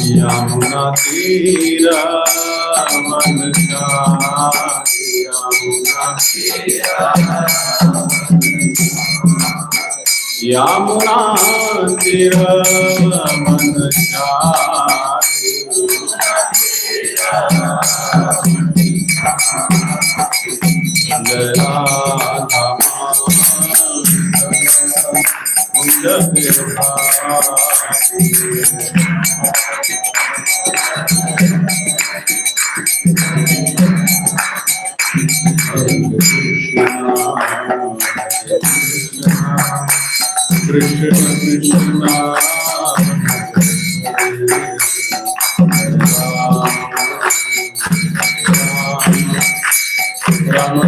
Yamuna Tira Manasha Yamuna Tira Manasha Krishna Krishna Rama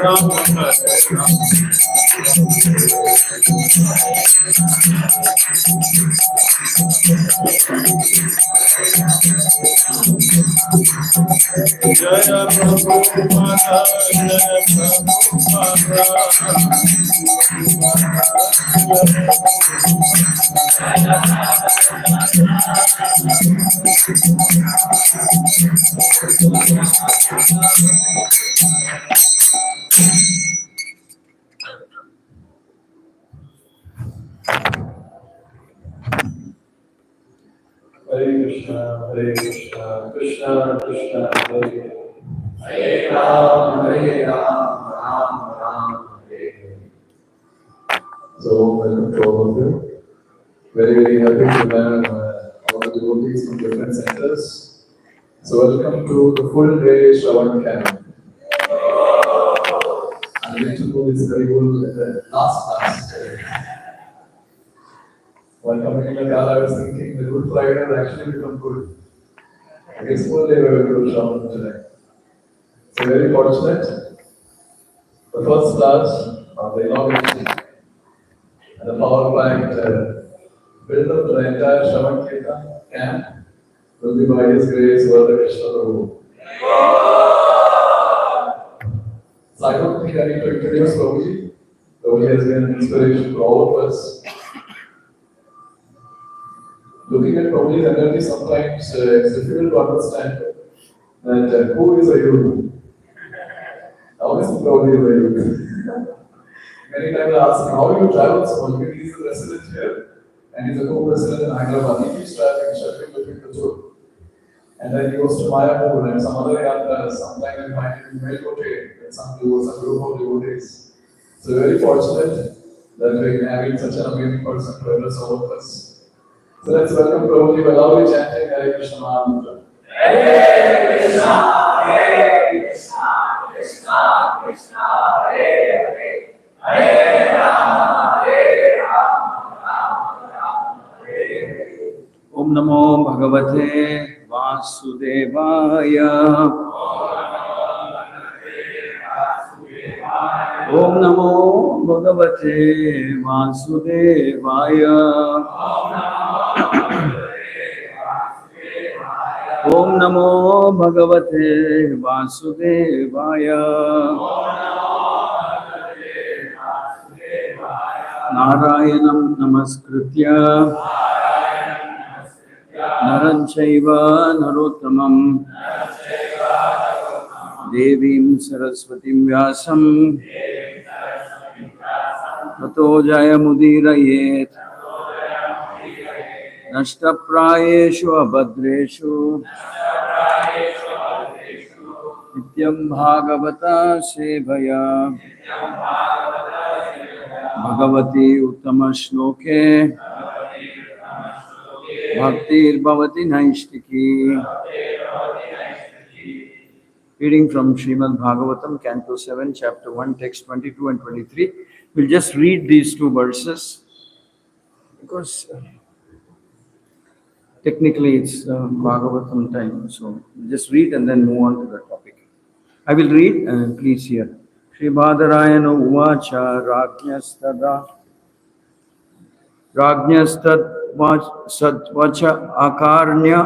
Rama Hare Krishna Hare Krishna Krishna Hare Rama Hare Rama Rama Rama Hare Hare Rama Rama Hare Krishna, Krishna Krishna, Hare Hare Ram, Ram Ram, Hare Hare. So, welcome to all of you. Very, very happy to have all the devotees from different centers. So, welcome to the full day Sravanam camp. I'm going to go this very good in the last class. While coming in the car, I was thinking the Good Friday has actually become good. I guess full day we were going to Sravanam today. So very fortunate. The first class of the inauguration and the power packed build-up to the entire Shravan Kirtan camp will be by His grace, Varada Krsna. So I don't think I need to introduce Prabhuji. Prabhuji has been an inspiration for all of us. Looking at Prabhuji's energy, sometimes it's difficult to understand that who is a youth? Obviously, Prabhuji is a youth. Many times I ask him, how do you travel so much? Because he's a resident here and he's a co-president in Hyderabad. He keeps traveling, shuttling between the two. And then he goes to Mayapur and some other yatras. Sometimes we find him in Melkote and some group of devotees. So very fortunate that we're having such an amazing person to address all of us. So let's welcome Prabhuji by loudly chanting Hare Krishna Mahamantra. Hare Krishna, Hare Krishna, Krishna Krishna, Hare Hare, Hare Rama, Hare Rama, Rama Rama, Hare Hare. Om Namo Bhagavate Vasudevaya. Om Namo Bhagavate Vasudevaya. Om Namo Bhagavate Vasudevaya. Narayanam Namaskritya Naram Chaiva Narottamam Devim Saraswatim Vyasam Tato Jayamudiraye Nashtaprayeshu Abhadreshu Nityam Bhagavata Sevaya Bhagavati Uttama Shloke Bhaktir Bhavati Naishtiki. Reading from Srimad Bhagavatam, Canto 7, Chapter 1, Text 22 and 23. We'll just read these two verses because technically it's Bhagavatam time. So we'll just read and then move on to the topic. I will read and please hear. Shri Bhadarayana Uvacha Rajnastad Satvacha Akarnya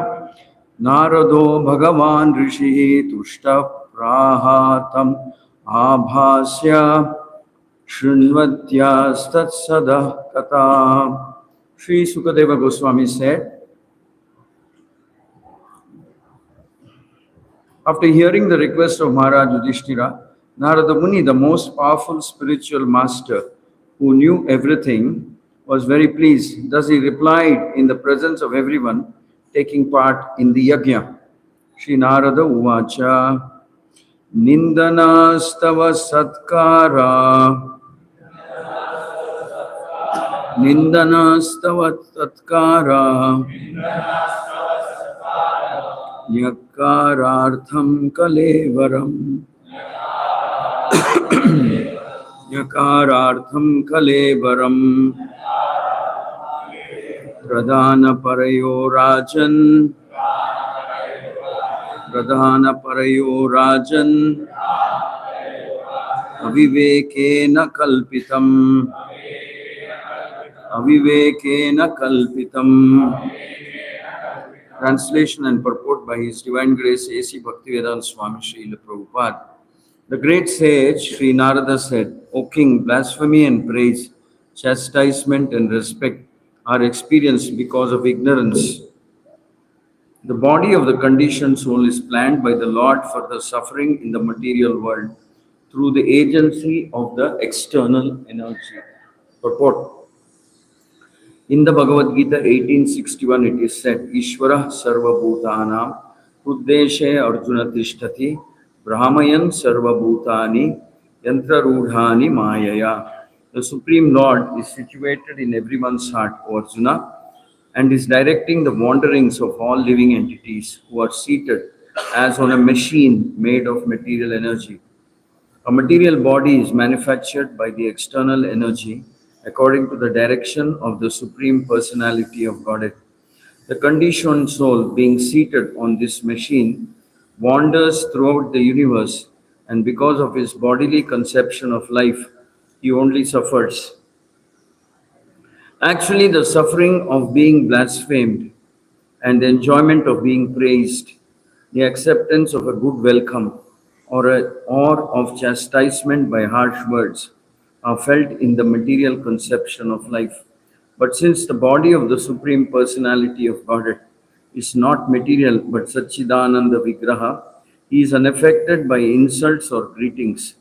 Narado Bhagavan Rishi Tushta Prahatam Abhasya Shrinvatyastat Sada Kata. Sri Sukadeva Goswami said, after hearing the request of Maharaj Yudhishthira, Narada Muni, the most powerful spiritual master who knew everything, was very pleased. Thus he replied in the presence of everyone taking part in the yajna. Shri Narada Uvacha Nindanastava Satkara Nyakarartham Kalevaram Nyakarartham Kalevaram Pradhana Parayo Rajan Avivekena Kalpitam. Translation and purport by His Divine Grace A.C. Bhaktivedanta Swami Srila Prabhupada. The great sage Sri Narada said, O King, blasphemy and praise, chastisement and respect are experienced because of ignorance. The body of the conditioned soul is planned by the Lord for the suffering in the material world through the agency of the external energy. Purport. In the Bhagavad Gita 1861, it is said, Ishvara Sarva Bhutanam Uddeshe Arjuna Tishtati Brahmayan Sarva Bhutani Yantra Rudhani Mayaya. The Supreme Lord is situated in everyone's heart, O Arjuna, and is directing the wanderings of all living entities who are seated as on a machine made of material energy. A material body is manufactured by the external energy according to the direction of the Supreme Personality of Godhead. The conditioned soul, being seated on this machine, wanders throughout the universe, and because of his bodily conception of life, he only suffers. Actually, the suffering of being blasphemed and the enjoyment of being praised, the acceptance of a good welcome, or of chastisement by harsh words, are felt in the material conception of life. But since the body of the Supreme Personality of Godhead is not material but Satchidananda Vigraha, he is unaffected by insults or greetings,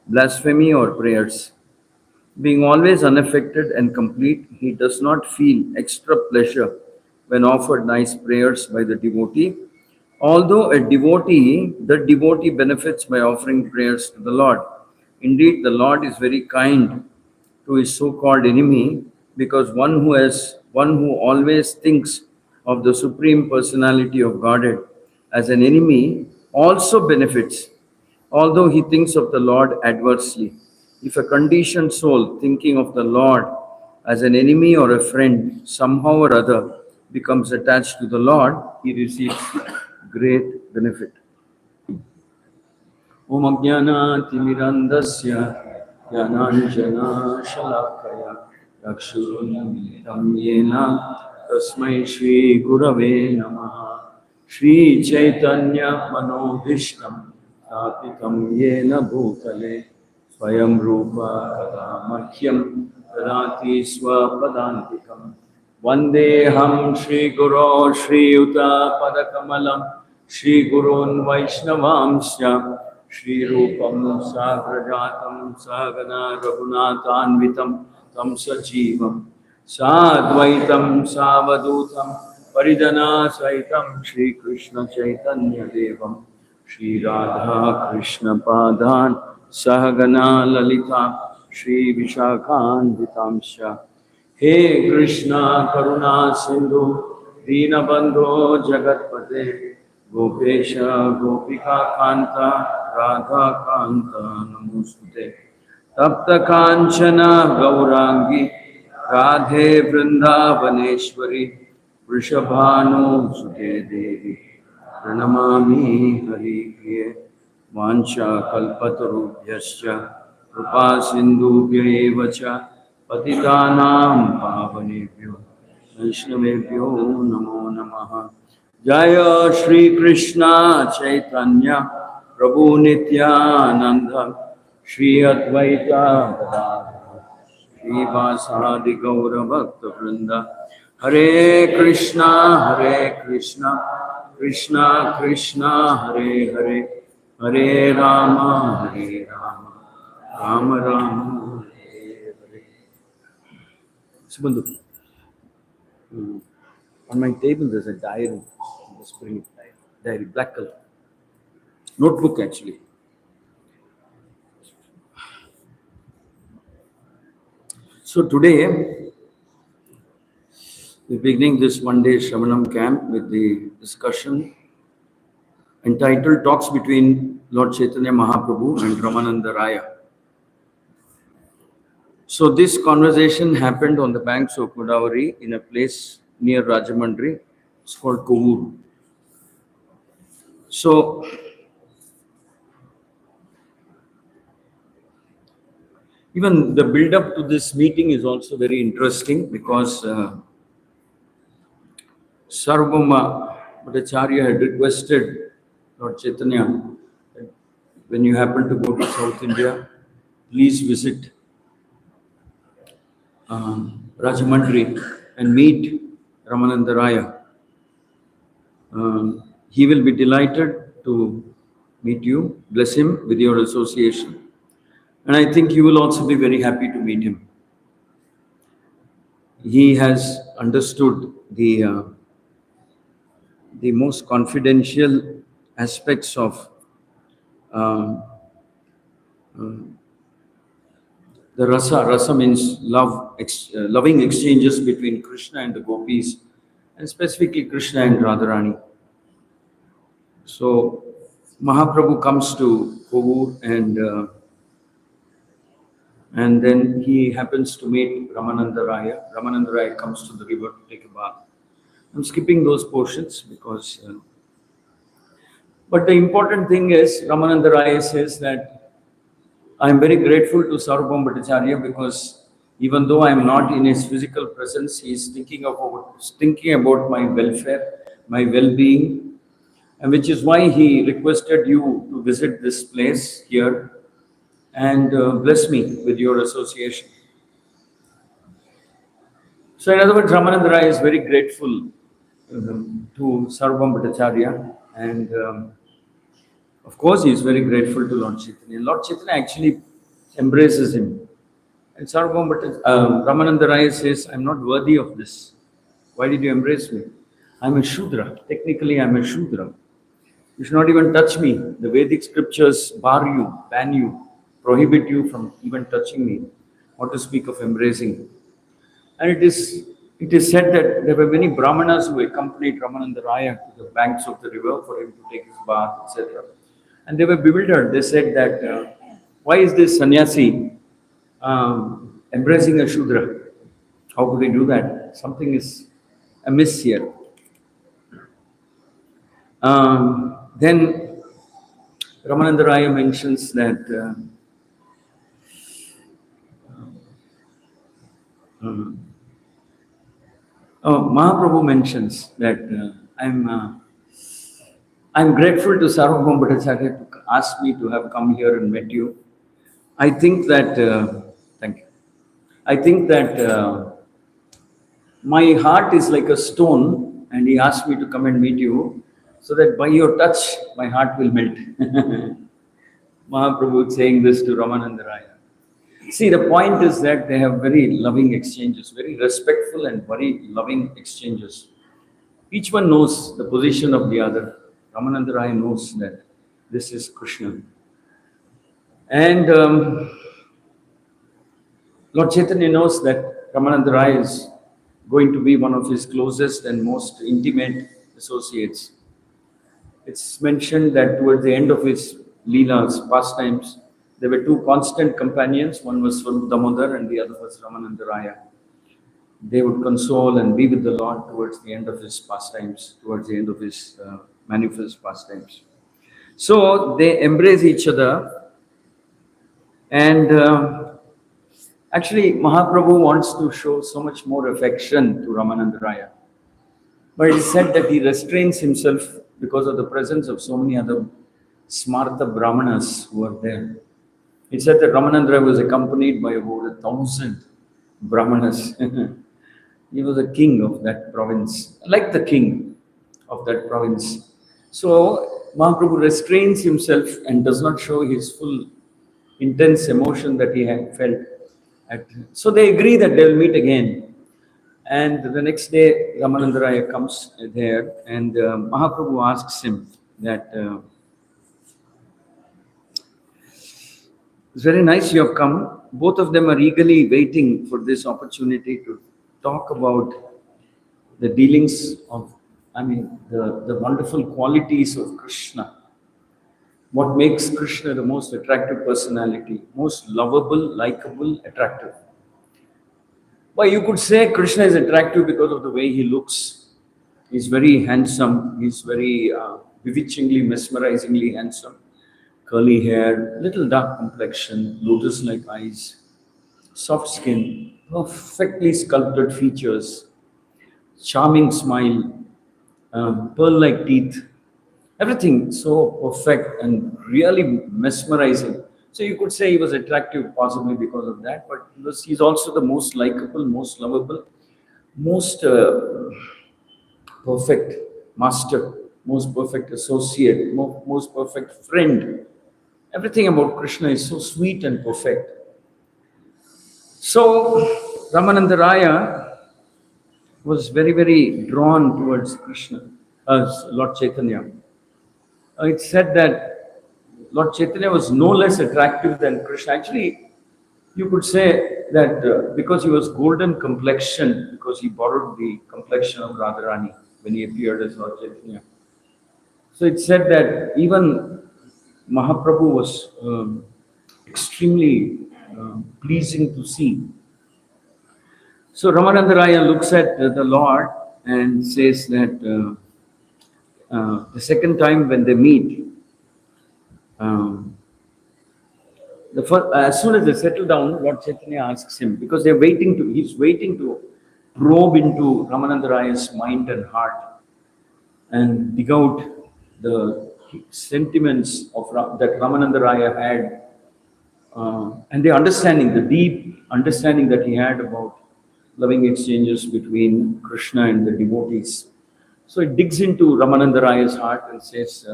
blasphemy or prayers. Being always unaffected and complete, he does not feel extra pleasure when offered nice prayers by the devotee. Although the devotee benefits by offering prayers to the Lord. Indeed, the Lord is very kind to his so-called enemy, because one who always thinks of the Supreme Personality of Godhead as an enemy also benefits, although he thinks of the Lord adversely. If a conditioned soul thinking of the Lord as an enemy or a friend somehow or other becomes attached to the Lord, he receives great benefit. Om Ajnana-timirandasya Jnananjana-shalakaya Chakshurunmilitam Yena Tasmai Shri Gurave Namaha. Shri Chaitanya Manobhishtam Sthapitam Yena Bhutale Swayam Rupa Kadamakyam Tadati Swapadantikam Vandeham Shri Guru Shri Yuta Padakamalam Shri Gurun Vaishnavamsya Shri Rupam Sagrajatam Sagana Raghunathanvitam Tam Sajivam Sadvaitam Savadutam Paridana Saitam Shri Krishna Chaitanya Devam Shri Radha Krishna Padan Sahagana Lalita Shri Vishakhanvitamsha. He Krishna Karuna Sindhu Dinabandho Jagatpate Gopesha Gopika Kanta Radha Kanta Namostute Tapta Kanchana Gaurangi Radhe Vrindavaneshwari Vrishabhanu Sute Devi Pranamami Hari Priye Vancha Kalpatarubhyascha Rupa Sindhu Vacha Patitanam Pavanebhyo Vaishnavebhyo Namo Namaha. Jaya Shri Krishna Chaitanya Prabhu Nityananda Shri Advaita Gadadhara Shri Vasadi Gaura Bhakta Vrinda. Hare Krishna Krishna Krishna Hare Hare, Hare Rama Rama Rama Hare Hare. Subandhu, on my table there's a diary. Just bring it. Diary, black color. Notebook actually. So today, we're beginning this one-day Sravanam camp with the discussion entitled Talks Between Lord Chaitanya Mahaprabhu and Ramananda Raya. So this conversation happened on the banks of Godavari in a place near Rajamandri. It's called Kovur. So even the build-up to this meeting is also very interesting, because Sarvabhauma Bhattacharya had requested Lord Chaitanya that when you happen to go to South India, please visit Rajamandri and meet Ramananda Raya. He will be delighted to meet you. Bless him with your association. And I think you will also be very happy to meet him. He has understood the most confidential aspects of the rasa. Rasa means love, loving exchanges between Krishna and the gopis, and specifically Krishna and Radharani. So Mahaprabhu comes to Kovur, and And then he happens to meet Ramananda Raya. Ramananda Raya comes to the river to take a bath. I'm skipping those portions because, but the important thing is Ramananda Raya says that I'm very grateful to Sarvabhauma Bhattacharya because even though I'm not in his physical presence, he is thinking about my welfare, my well-being, and which is why he requested you to visit this place here and bless me with your association. So, in other words, Ramananda Rai is very grateful to Sarvabhauma Bhattacharya, and of course, he is very grateful to Lord Chaitanya. Lord Chaitanya actually embraces him. And Ramananda Rai says, I'm not worthy of this. Why did you embrace me? I'm a Shudra. Technically, I'm a Shudra. You should not even touch me. The Vedic scriptures bar you, ban you, prohibit you from even touching me. What to speak of embracing? And it is said that there were many Brahmanas who accompanied Ramananda Raya to the banks of the river for him to take his bath, etc. And they were bewildered. They said that, why is this sannyasi embracing a Shudra? How could he do that? Something is amiss here. Then Ramananda Raya mentions that Mahaprabhu mentions that I'm grateful to Sarvabhauma Bhattacharya to ask me to have come here and met you. I think that, thank you. I think that my heart is like a stone, and he asked me to come and meet you so that by your touch, my heart will melt. Mahaprabhu is saying this to Ramananda Raya. See, the point is that they have very loving exchanges, very respectful and very loving exchanges. Each one knows the position of the other. Ramananda Raya knows that this is Krishna. And Lord Chaitanya knows that Ramananda Raya is going to be one of his closest and most intimate associates. It's mentioned that towards the end of his Leelas, pastimes, there were two constant companions. One was Swarup Damodar and the other was Ramananda Raya. They would console and be with the Lord towards the end of his pastimes, towards the end of his manifest pastimes. So they embrace each other, and actually Mahaprabhu wants to show so much more affection to Ramananda Raya. But it is said that he restrains himself because of the presence of so many other Smarta Brahmanas who are there. It said that Ramananda was accompanied by about 1,000 Brahmanas. He was a king of that province, like the king of that province. So Mahaprabhu restrains himself and does not show his full intense emotion that he had felt. So they agree that they will meet again. And the next day, Ramananda Raya comes there, and Mahaprabhu asks him that, it's very nice you have come. Both of them are eagerly waiting for this opportunity to talk about the dealings of, the wonderful qualities of Krishna. What makes Krishna the most attractive personality, most lovable, likable, attractive. Well, you could say Krishna is attractive because of the way he looks. He's very handsome. He's very bewitchingly, mesmerizingly handsome. Curly hair, little dark complexion, lotus-like eyes, soft skin, perfectly sculpted features, charming smile, pearl-like teeth, everything so perfect and really mesmerizing. So you could say he was attractive possibly because of that, but he's also the most likable, most lovable, most perfect master, most perfect associate, most perfect friend. Everything about Krishna is so sweet and perfect. So Ramananda Raya was very, very drawn towards Krishna, as Lord Chaitanya. It's said that Lord Chaitanya was no less attractive than Krishna. Actually, you could say that because he was golden complexion, because he borrowed the complexion of Radharani when he appeared as Lord Chaitanya. So it's said that even Mahaprabhu was extremely pleasing to see. So Ramananda Raya looks at the Lord and says that the second time when they meet, um, as soon as they settle down, Lord Chaitanya asks him, because he's waiting to probe into Ramananda Raya's mind and heart and dig out the sentiments of that Ramananda Raya had, and the deep understanding that he had about loving exchanges between Krishna and the devotees. So it digs into Ramananda Raya's heart and says,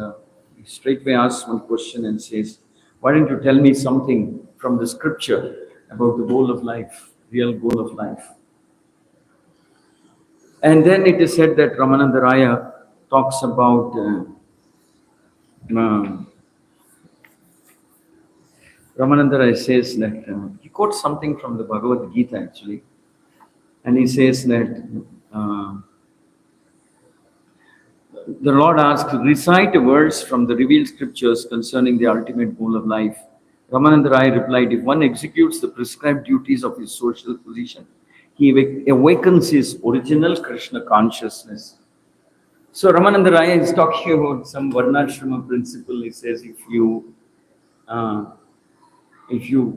he straightway asks one question and says, why don't you tell me something from the scripture about the goal of life, real goal of life? And then it is said that Ramananda Raya talks about Ramananda Raya says that he quotes something from the Bhagavad Gita actually, and he says that the Lord asks, recite a verse from the revealed scriptures concerning the ultimate goal of life. Ramananda Raya replied, if one executes the prescribed duties of his social position, he awakens his original Krishna consciousness. So Ramananda Raya is talking about some Varnashrama principle. He says, if you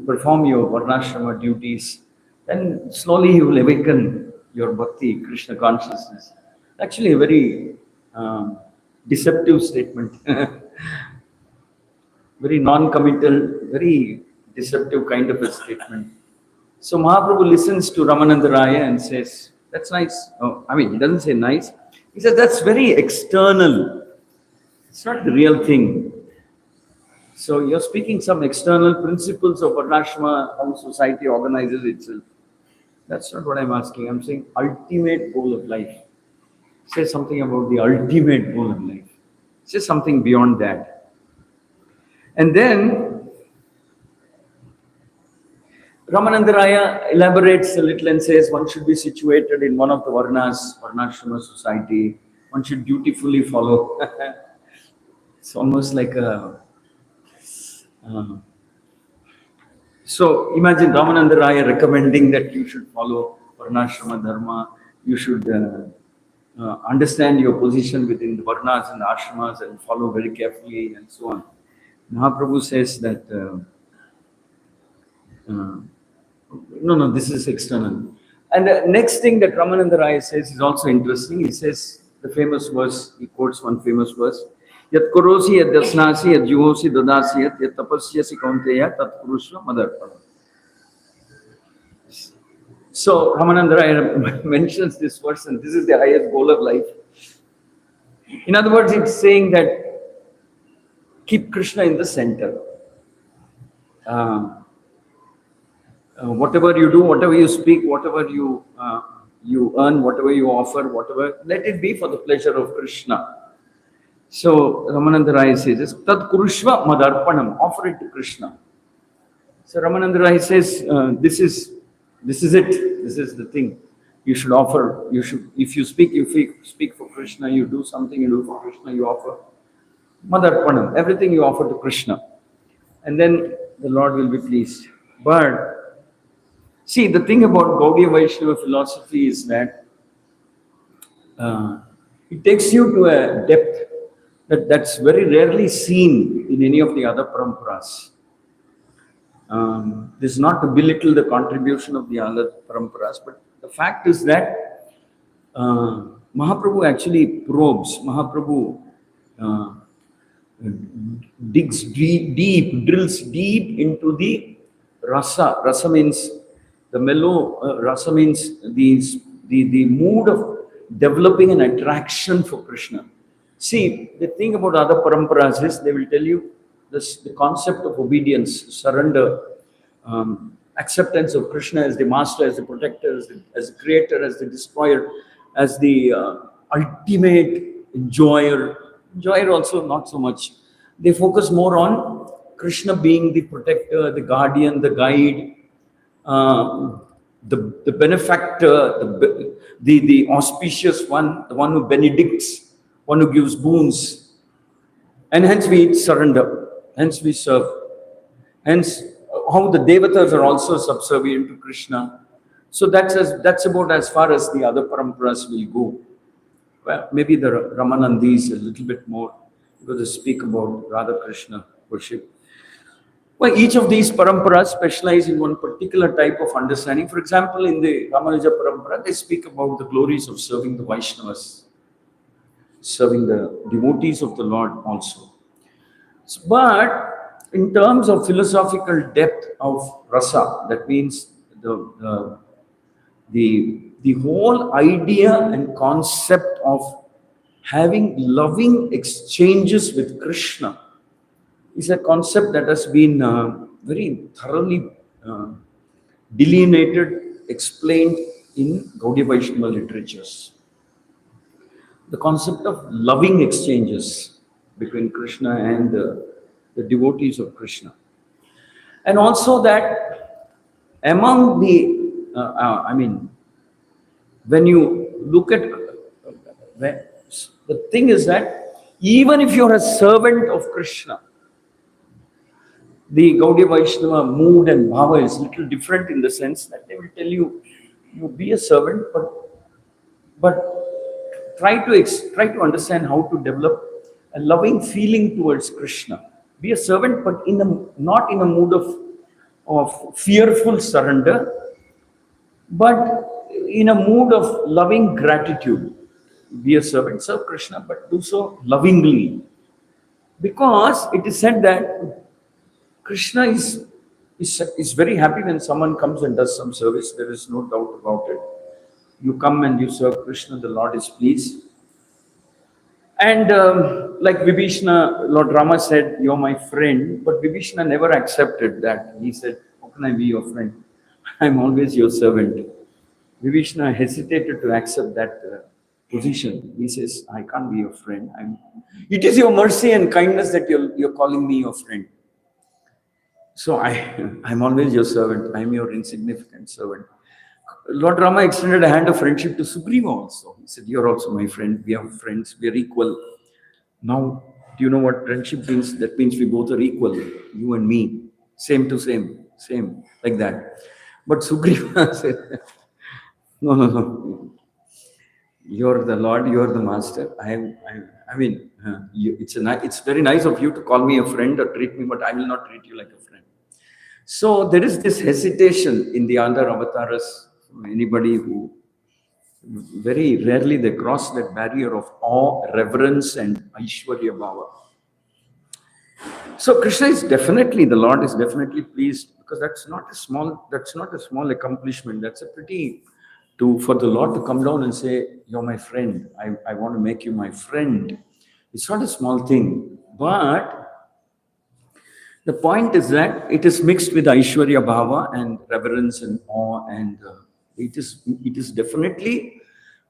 perform your Varnashrama duties, then slowly you will awaken your bhakti, Krishna consciousness. Actually, a very deceptive statement, very non-committal, very deceptive kind of a statement. So Mahaprabhu listens to Ramananda Raya and says, that's nice. Oh, I mean, he doesn't say nice. He says, that's very external. It's not the real thing. So you're speaking some external principles of Varnashrama, how society organizes itself. That's not what I'm asking. I'm saying ultimate goal of life. Say something about the ultimate goal of life. Say something beyond that. And then Ramananda Raya elaborates a little and says one should be situated in one of the Varnashrama society. One should dutifully follow. It's almost like a... so imagine Ramananda Raya recommending that you should follow Varnashrama Dharma. You should understand your position within the Varnas and Ashramas and follow very carefully and so on. Mahaprabhu says that no, this is external. And the next thing that Ramananda Raya says is also interesting. He says the famous verse, he quotes one famous verse, Yat korosi yat dasnasi yat juhosi dadasi yat tapasyasi kaunteya tat purushva madarpanam. So Ramananda Raya mentions this verse, and this is the highest goal of life. In other words, it's saying that keep Krishna in the center. Whatever you do, whatever you speak, whatever you earn, whatever you offer, whatever, let it be for the pleasure of Krishna. So Ramananda Raya says, Tad Kurushva Madarpanam, offer it to Krishna. So Ramananda Raya says, this is it. This is the thing. You should offer. If you speak for Krishna. You do something. You do for Krishna. You offer Madarpanam. Everything you offer to Krishna, and then the Lord will be pleased. But see, the thing about Gaudiya Vaishnava philosophy is that it takes you to a depth that's very rarely seen in any of the other paramparas. This is not to belittle the contribution of the other paramparas, but the fact is that Mahaprabhu actually probes. Mahaprabhu digs deep, drills deep into the rasa. Rasa means the mellow. Rasa means the mood of developing an attraction for Krishna. See, the thing about other paramparas is they will tell you the concept of obedience, surrender, acceptance of Krishna as the master, as the protector, as the creator, as the destroyer, as the ultimate enjoyer. Enjoyer also not so much. They focus more on Krishna being the protector, the guardian, the guide, the benefactor, the auspicious one, the one who benedicts, one who gives boons. And hence we surrender, hence we serve. Hence how the devatas are also subservient to Krishna. So that's about as far as the other paramparas will go. Well, maybe the Ramanandi is a little bit more, because they speak about Radha Krishna worship. Well, each of these paramparas specialize in one particular type of understanding. For example, in the Ramanuja parampara, they speak about the glories of serving the Vaishnavas, serving the devotees of the Lord also. But in terms of philosophical depth of rasa, that means the whole idea and concept of having loving exchanges with Krishna is a concept that has been very thoroughly delineated, explained in Gaudiya Vaishnava literatures. The concept of loving exchanges between Krishna and the devotees of Krishna. And also that among when you look at, the thing is that even if you're a servant of Krishna, the Gaudiya Vaishnava mood and bhava is a little different in the sense that they will tell you, you be a servant, but try to understand how to develop a loving feeling towards Krishna. Be a servant, but not in a mood of fearful surrender, but in a mood of loving gratitude. Be a servant, serve Krishna, but do so lovingly. Because it is said that Krishna is very happy when someone comes and does some service. There is no doubt about it. You come and you serve Krishna, the Lord is pleased. And like Vibhishana, Lord Rama said, "You're my friend," but Vibhishana never accepted that. He said, "How can I be your friend? I'm always your servant." Vibhishana hesitated to accept that position. He says, "I can't be your friend. It is your mercy and kindness that you're calling me your friend. So I'm always your servant. I'm your insignificant servant." Lord Rama extended a hand of friendship to Sugriva also. He said, "You're also my friend. We are friends. We are equal." Now, do you know what friendship means? That means we both are equal, you and me. Same to same, like that. But Sugriva said, no. You're the Lord, you're the Master. It's very nice of you to call me a friend or treat me, but I will not treat you like a friend. So there is this hesitation in the other avatars. Anybody who very rarely they cross that barrier of awe, reverence, and Aishwarya Bhava. So Krishna is definitely, the Lord is definitely pleased, because that's not a small accomplishment. That's a pretty, for the Lord to come down and say, "You're my friend. I want to make you my friend." It's not a small thing, but the point is that it is mixed with Aishwarya Bhava and reverence and awe, and it is definitely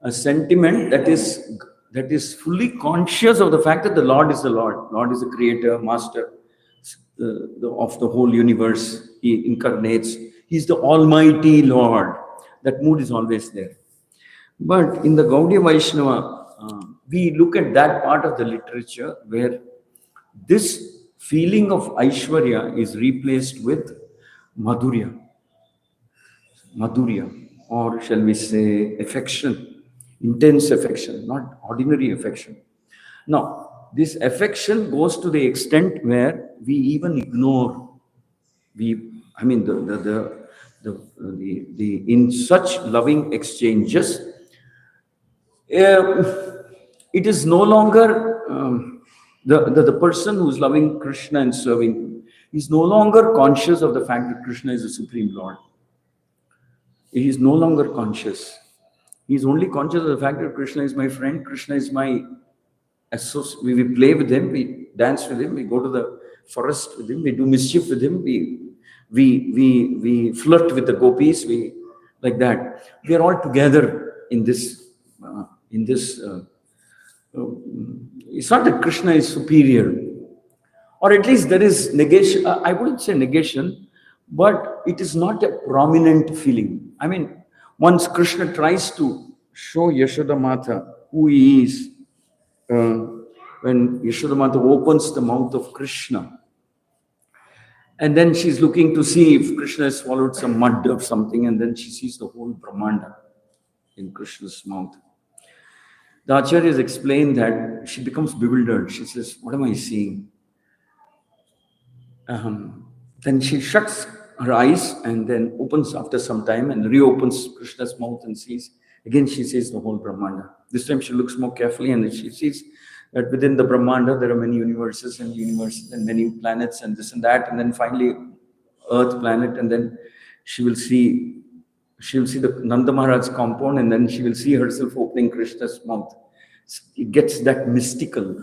a sentiment that is fully conscious of the fact that the Lord is the Lord. Lord is the creator, master of the whole universe. He incarnates. He's the Almighty Lord. That mood is always there. But in the Gaudiya Vaishnava, we look at that part of the literature where this feeling of Aishwarya is replaced with Madhurya, or shall we say affection, intense affection, not ordinary affection. Now, this affection goes to the extent where we even ignore, in such loving exchanges, it is no longer the person who's loving Krishna and serving is no longer conscious of the fact that Krishna is the Supreme Lord. He is no longer conscious. He is only conscious of the fact that Krishna is my friend, Krishna is my associate. We play with him, we dance with him, we go to the forest with him, we do mischief with him, we flirt with the gopis, like that. We are all together in this. It's not that Krishna is superior, or at least there is negation. I wouldn't say negation, but it is not a prominent feeling. Once Krishna tries to show Yashoda Mata who he is, when Yashoda Mata opens the mouth of Krishna, And then she's looking to see if Krishna has swallowed some mud or something, and then she sees the whole Brahmanda in Krishna's mouth. The Acharyas explain that she becomes bewildered. She says, "What am I seeing?" Then she shuts her eyes and then opens after some time and reopens Krishna's mouth and sees. Again, she sees the whole Brahmanda. This time she looks more carefully and she sees that within the Brahmanda there are many universes and many planets and this and that. And then finally, Earth planet, and then she will see the Nanda Maharaj's compound, and then she will see herself opening Krishna's mouth. It gets that mystical.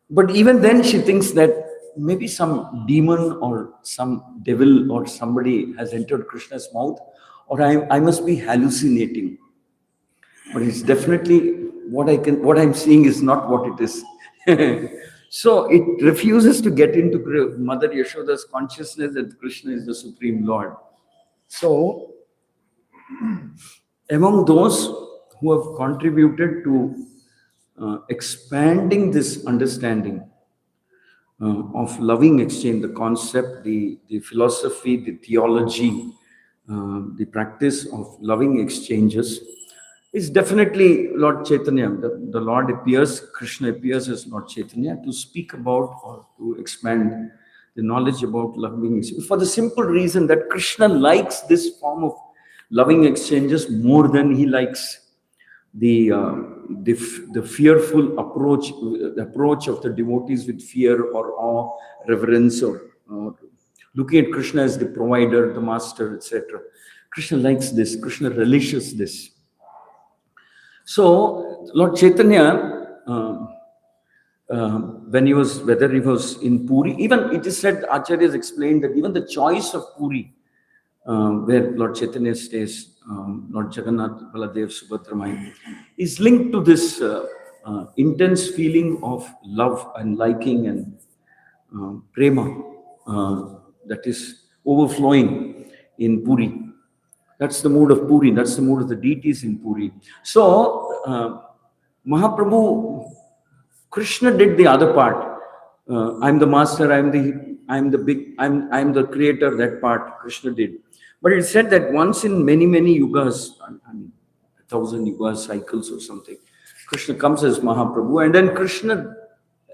But even then, she thinks that maybe some demon or some devil or somebody has entered Krishna's mouth, or I must be hallucinating. But it's definitely what I'm seeing is not what it is. So it refuses to get into Mother Yashoda's consciousness that Krishna is the Supreme Lord. So among those who have contributed to expanding this understanding of loving exchange, the concept, the philosophy, the theology, the practice of loving exchanges, is definitely Lord Chaitanya. The Lord appears, Krishna appears as Lord Chaitanya to speak about or to expand the knowledge about loving exchange. For the simple reason that Krishna likes this form of loving exchanges more than he likes the fearful approach, the approach of the devotees with fear or awe, reverence, or looking at Krishna as the provider, the master, etc. Krishna likes this. Krishna relishes this. So Lord Chaitanya, whether he was in Puri, even it is said, Acharyas explained that even the choice of Puri, where Lord Chaitanya stays, Lord Jagannath, Baladev, Subhadra, is linked to this intense feeling of love and liking and prema that is overflowing in Puri. That's the mood of Puri. That's the mood of the deities in Puri. So Mahaprabhu, Krishna did the other part. I'm the master. I'm the creator. That part Krishna did. But it said that once in many yugas, 1,000 yugas cycles or something, Krishna comes as Mahaprabhu, and then Krishna,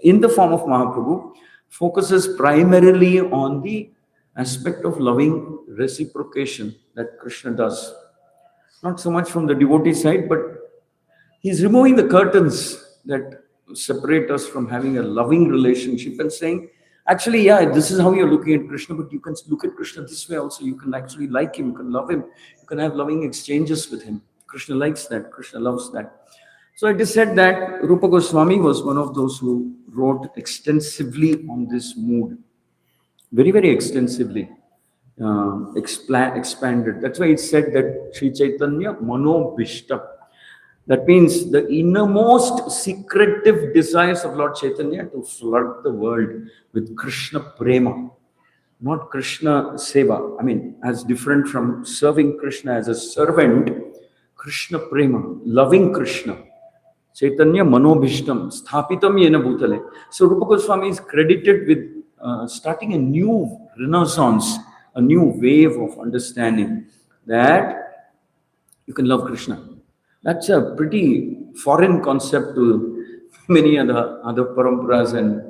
in the form of Mahaprabhu, focuses primarily on the aspect of loving reciprocation that Krishna does. Not so much from the devotee side, but he's removing the curtains that separate us from having a loving relationship and saying, actually, yeah, this is how you're looking at Krishna, but you can look at Krishna this way also. You can actually like him, you can love him, you can have loving exchanges with him. Krishna likes that, Krishna loves that. So it is said that Rupa Goswami was one of those who wrote extensively on this mood. Very, very extensively. Expanded. That's why it said that Sri Chaitanya Manobhishta. That means the innermost secretive desires of Lord Chaitanya to flood the world with Krishna Prema, not Krishna Seva. I mean, as different from serving Krishna as a servant, Krishna Prema, loving Krishna. Chaitanya Manobhishtam, Sthapitam Yena Bhutale. So Rupa Goswami is credited with starting a new renaissance, a new wave of understanding that you can love Krishna. That's a pretty foreign concept to many other paramparas and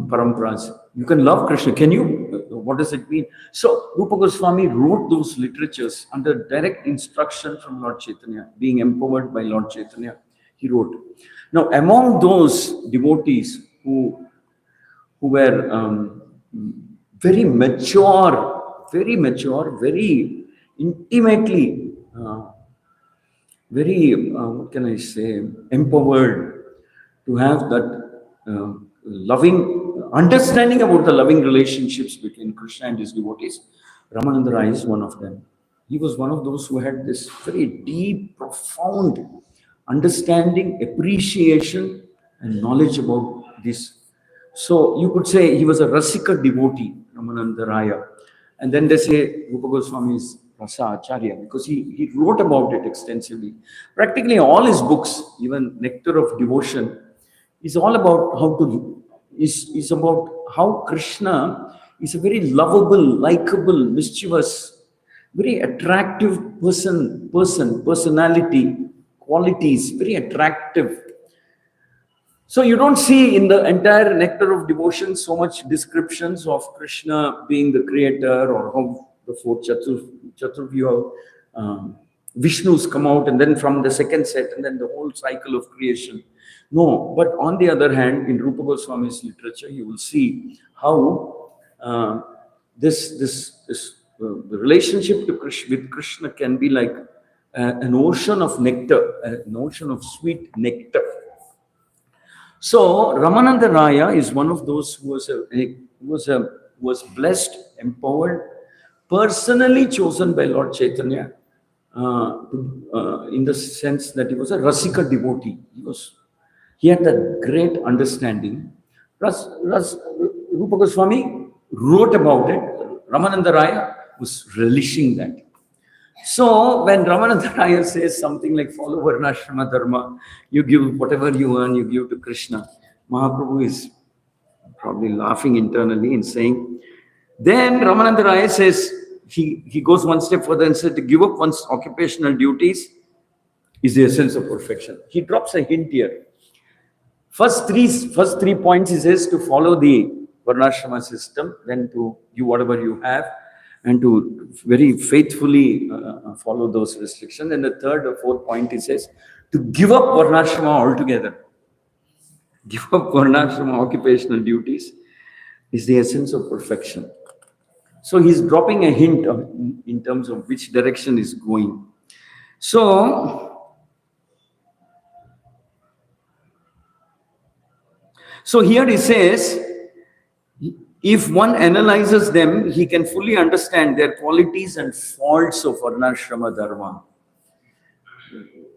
paramparas. You can love Krishna. Can you? What does it mean? So Rupa Goswami wrote those literatures under direct instruction from Lord Chaitanya, being empowered by Lord Chaitanya. He wrote. Now, among those devotees who were very mature, very intimately, what can I say, empowered to have that loving understanding about the loving relationships between Krishna and his devotees. Ramananda Rai is one of them. He was one of those who had this very deep, profound understanding, appreciation, and knowledge about this. So you could say he was a Rasika devotee, Ramananda Raya. And then they say Rupa Goswami is Rasa Acharya because he wrote about it extensively. Practically all his books, even Nectar of Devotion, is all about how to is about how Krishna is a very lovable, likable, mischievous, very attractive personality, qualities, very attractive. So you don't see in the entire nectar of devotion so much descriptions of Krishna being the creator or how the four Chaturvyuha Vishnus come out and then from the second set and then the whole cycle of creation. No, but on the other hand, in Rupa Goswami's literature, you will see how the relationship to with Krishna can be like an ocean of nectar, an ocean of sweet nectar. So Ramananda Raya is one of those who was blessed, empowered, personally chosen by Lord Chaitanya, in the sense that he was a Rasika devotee. He had that great understanding. Rupa Goswami wrote about it. Ramananda Raya was relishing that. So when Ramananda Raya says something like follow Varnashrama Dharma, you give whatever you earn, you give to Krishna, Mahaprabhu is probably laughing internally and saying, then Ramananda Raya says, he goes one step further and said to give up one's occupational duties is the essence of perfection. He drops a hint here. First three points he says to follow the Varnashrama system, then to give whatever you have, and to very faithfully follow those restrictions. And the third or fourth point, he says, to give up Varnashrama altogether. Give up Varnashrama occupational duties is the essence of perfection. So he's dropping a hint in terms of which direction is going. So here he says, if one analyzes them, he can fully understand their qualities and faults of Varnashrama Dharma.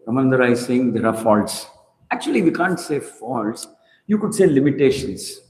Ramananda is saying there are faults. Actually, we can't say faults. You could say limitations.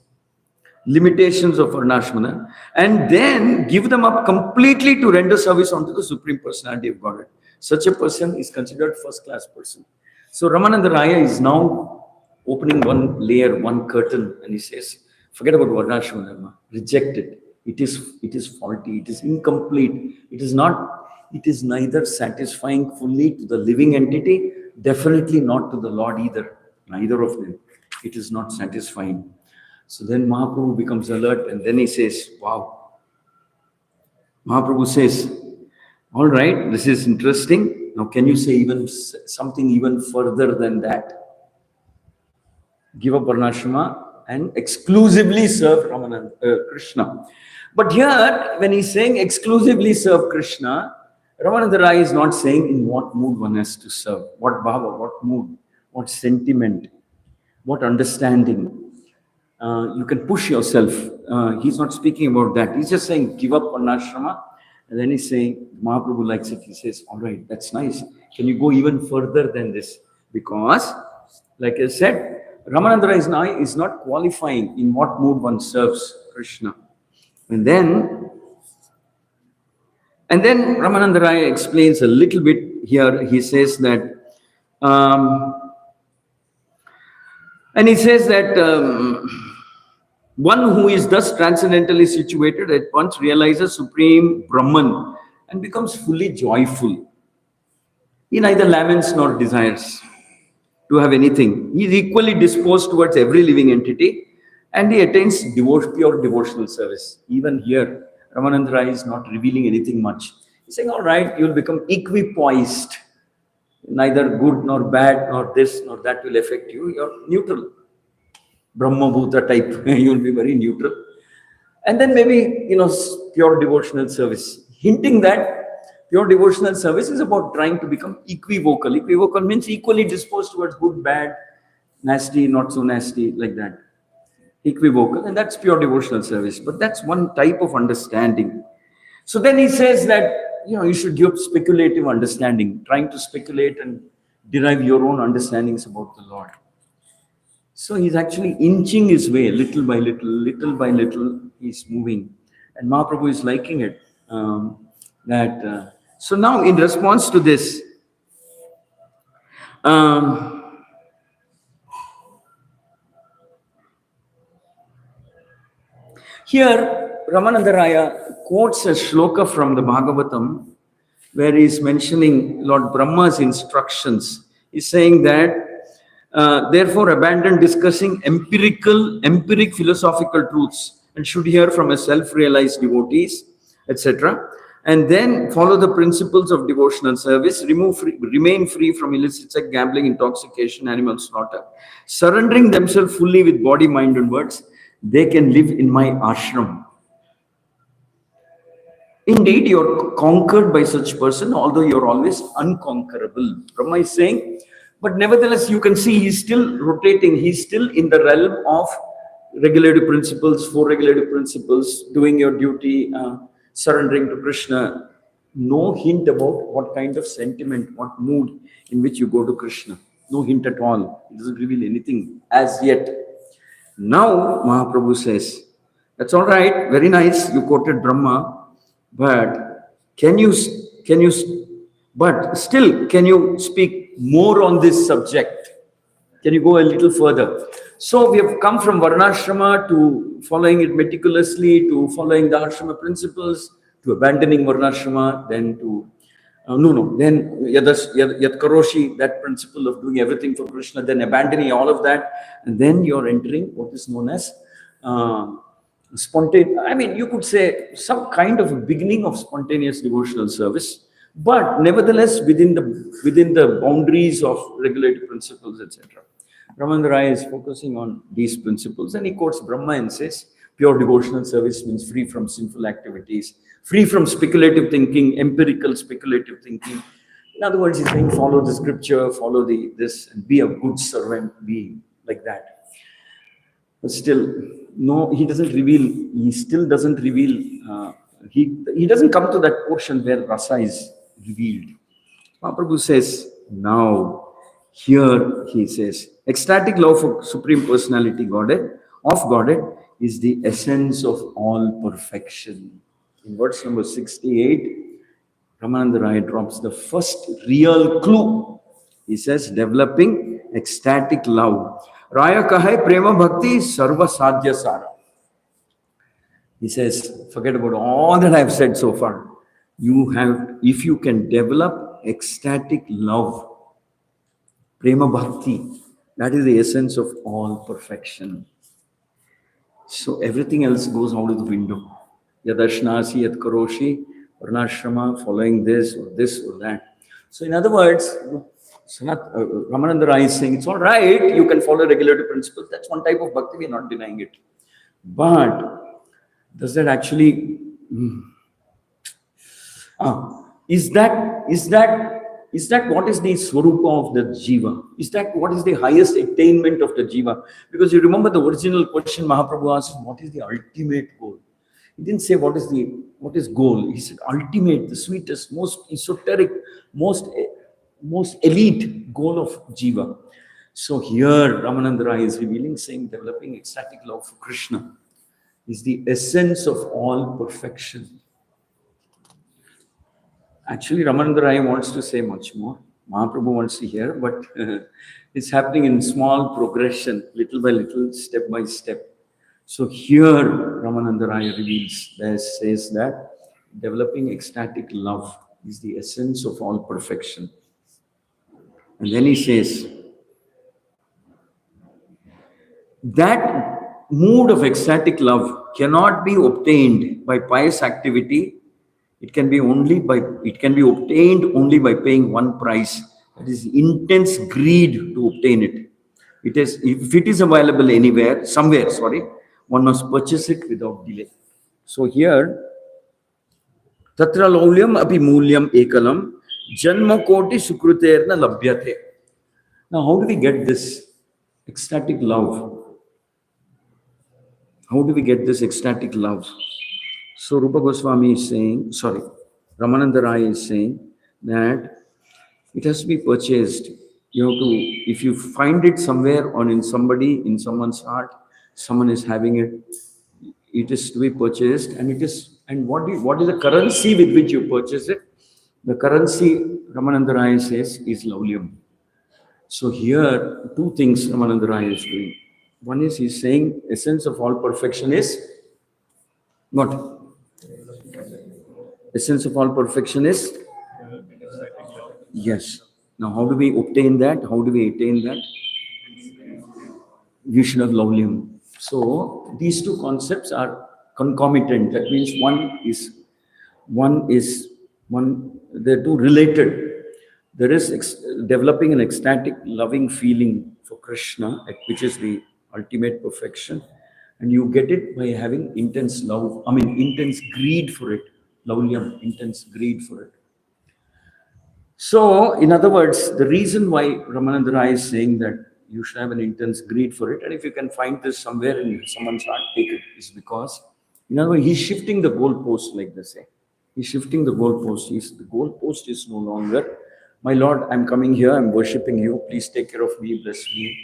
Limitations of Varnashrama. And then give them up completely to render service unto the Supreme Personality of Godhead. Such a person is considered first-class person. So Ramananda Raya is now opening one layer, one curtain, and he says, forget about Varnashrama Dharma. Reject it. It is faulty. It is incomplete. It is neither satisfying fully to the living entity, definitely not to the Lord either. Neither of them. It is not satisfying. So then Mahaprabhu becomes alert and then he says, wow. Mahaprabhu says, all right, this is interesting. Now can you say even something even further than that? Give up Varnashrama and exclusively serve Krishna. But here, when he's saying exclusively serve Krishna, Ramananda Rai is not saying in what mood one has to serve, what bhava, what mood, what sentiment, what understanding. You can push yourself. He's not speaking about that. He's just saying give up Varnashrama. And then he's saying, Mahaprabhu likes it. He says, all right, that's nice. Can you go even further than this? Because, like I said, Ramananda Rai is not qualifying in what mood one serves Krishna. And then Ramananda Rai explains a little bit here. He says that, and he says that one who is thus transcendentally situated at once realizes Supreme Brahman and becomes fully joyful. He neither laments nor desires to have anything. He is equally disposed towards every living entity and he attains pure devotional service. Even here, Ramananda Rai is not revealing anything much. He's saying, all right, you'll become equipoised. Neither good nor bad nor this nor that will affect you. You're neutral. Brahma Bhuta type. You'll be very neutral. And then maybe, pure devotional service. Hinting that pure devotional service is about trying to become equivocal. Equivocal means equally disposed towards good, bad, nasty, not so nasty, like that. Equivocal, and that's pure devotional service. But that's one type of understanding. So then he says that, you should give speculative understanding, trying to speculate and derive your own understandings about the Lord. So he's actually inching his way, little by little, he's moving. And Mahaprabhu is liking it. So now in response to this, Here, Ramananda Raya quotes a shloka from the Bhagavatam where he is mentioning Lord Brahma's instructions. He's saying that, therefore, abandon discussing empiric philosophical truths and should hear from a self-realized devotees, etc. And then follow the principles of devotional service, remain free from illicit sex, gambling, intoxication, animal slaughter, surrendering themselves fully with body, mind, and words. They can live in my ashram. Indeed, you're conquered by such person, although you're always unconquerable. Brahma is saying, but nevertheless, you can see he's still rotating. He's still in the realm of regulative principles, four regulative principles, doing your duty, surrendering to Krishna. No hint about what kind of sentiment, what mood in which you go to Krishna. No hint at all. It doesn't reveal anything as yet. Now, Mahaprabhu says, that's all right, very nice, you quoted Brahma, but but still, can you speak more on this subject? Can you go a little further? So we have come from Varnashrama to following it meticulously, to following the Ashrama principles, to abandoning Varnashrama, then to then Yat Karoshi, that principle of doing everything for Krishna, then abandoning all of that, and then you're entering what is known as spontaneous. I mean, you could say some kind of a beginning of spontaneous devotional service, but nevertheless within the boundaries of regulated principles, etc. Ramananda Rai is focusing on these principles, and he quotes Brahma and says, pure devotional service means free from sinful activities, free from speculative thinking, empirical speculative thinking. In other words, he's saying follow the scripture, follow this, and be a good servant, be like that. But still, no, he doesn't reveal, he still doesn't reveal, he doesn't come to that portion where rasa is revealed. Mahaprabhu says, now, here he says, ecstatic love for Supreme Personality of Godhead is the essence of all perfection. In verse number 68, Ramananda Rai drops the first real clue. He says, developing ecstatic love. Raya kahe prema bhakti sarva sadhya sara. He says, forget about all that I've said so far. If you can develop ecstatic love, prema bhakti, that is the essence of all perfection. So everything else goes out of the window. Yadashnasi, yad karoshi, varnashrama, following this or that. So in other words, Ramananda Rai is saying, it's all right, you can follow regulative principles. That's one type of bhakti, we are not denying it. But does that actually... Is that what is the swarupa of the jiva? Is that what is the highest attainment of the jiva? Because you remember the original question Mahaprabhu asked, what is the ultimate goal? He didn't say what is goal. He said ultimate, the sweetest, most esoteric, most elite goal of jiva. So here Ramananda Rai is revealing, saying developing ecstatic love for Krishna is the essence of all perfection. Actually, Ramananda Rai wants to say much more. Mahaprabhu wants to hear, but it's happening in small progression, little by little, step by step. So here, Ramananda Rai says that developing ecstatic love is the essence of all perfection. And then he says, that mood of ecstatic love cannot be obtained by pious activity. It can be obtained only by paying one price. That is intense greed to obtain it. If it is available somewhere, one must purchase it without delay. So here, Tatra laulyam api mulyam ekalam janma koti sukruterna labhyate. Now, how do we get this ecstatic love? How do we get this ecstatic love? So Rupa Goswami is saying, Ramananda Rai is saying that it has to be purchased. You have to, if you find it somewhere or in someone's heart, someone is having it, it is to be purchased, and what is the currency with which you purchase it? The currency, Ramananda Rai says, is laulyam. So here, two things Ramananda Rai is doing. One is he's saying essence of all perfection is What? Essence of all perfection is? Yes. Now, how do we obtain that? How do we attain that? Vision of Lauliam. So, these two concepts are concomitant. That means they're two related. There is developing an ecstatic, loving feeling for Krishna, which is the ultimate perfection. And you get it by having intense love, intense greed for it. Lauliam, intense greed for it. So, in other words, the reason why Ramananda Rai is saying that you should have an intense greed for it, and if you can find this somewhere in someone's heart, take it, is because, in other words, he's shifting the goalpost, like they say. He's shifting the goalpost. The goalpost is no longer, my Lord, I'm coming here, I'm worshipping you, please take care of me, bless me.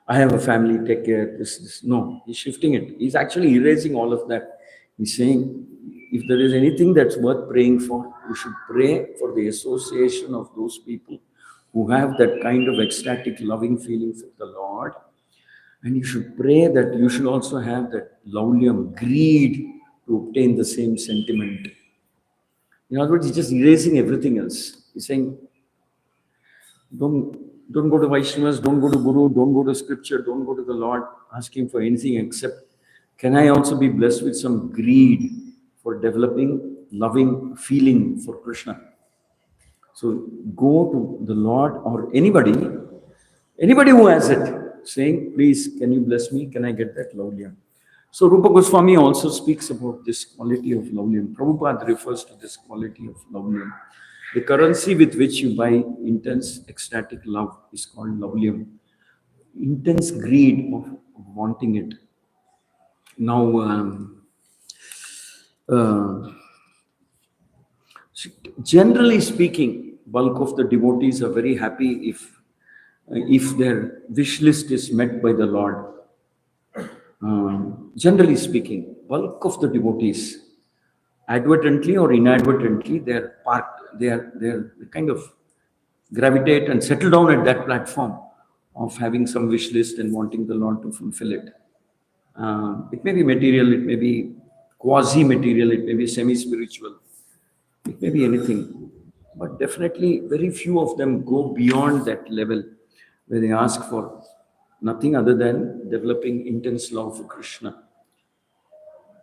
I have a family, take care, this. No, he's shifting it. He's actually erasing all of that. He's saying, if there is anything that's worth praying for, you should pray for the association of those people who have that kind of ecstatic, loving feeling for the Lord. And you should pray that you should also have that lauliam, greed to obtain the same sentiment. In other words, he's just erasing everything else. He's saying, don't go to Vaishnavas, don't go to Guru, don't go to scripture, don't go to the Lord asking for anything except, can I also be blessed with some greed for developing loving feeling for Krishna? So go to the Lord or anybody who has it, saying, please, can you bless me? Can I get that lauliam? So Rupa Goswami also speaks about this quality of lauliam. Prabhupada refers to this quality of lauliam. The currency with which you buy intense ecstatic love is called lauliam. Intense greed of wanting it. Now, generally speaking, bulk of the devotees are very happy if their wish list is met by the Lord. Generally speaking, bulk of the devotees, advertently or inadvertently, they're kind of gravitate and settle down at that platform of having some wish list and wanting the Lord to fulfill it. It may be material, it may be quasi-material, it may be semi-spiritual, it may be anything. But definitely very few of them go beyond that level where they ask for nothing other than developing intense love for Krishna.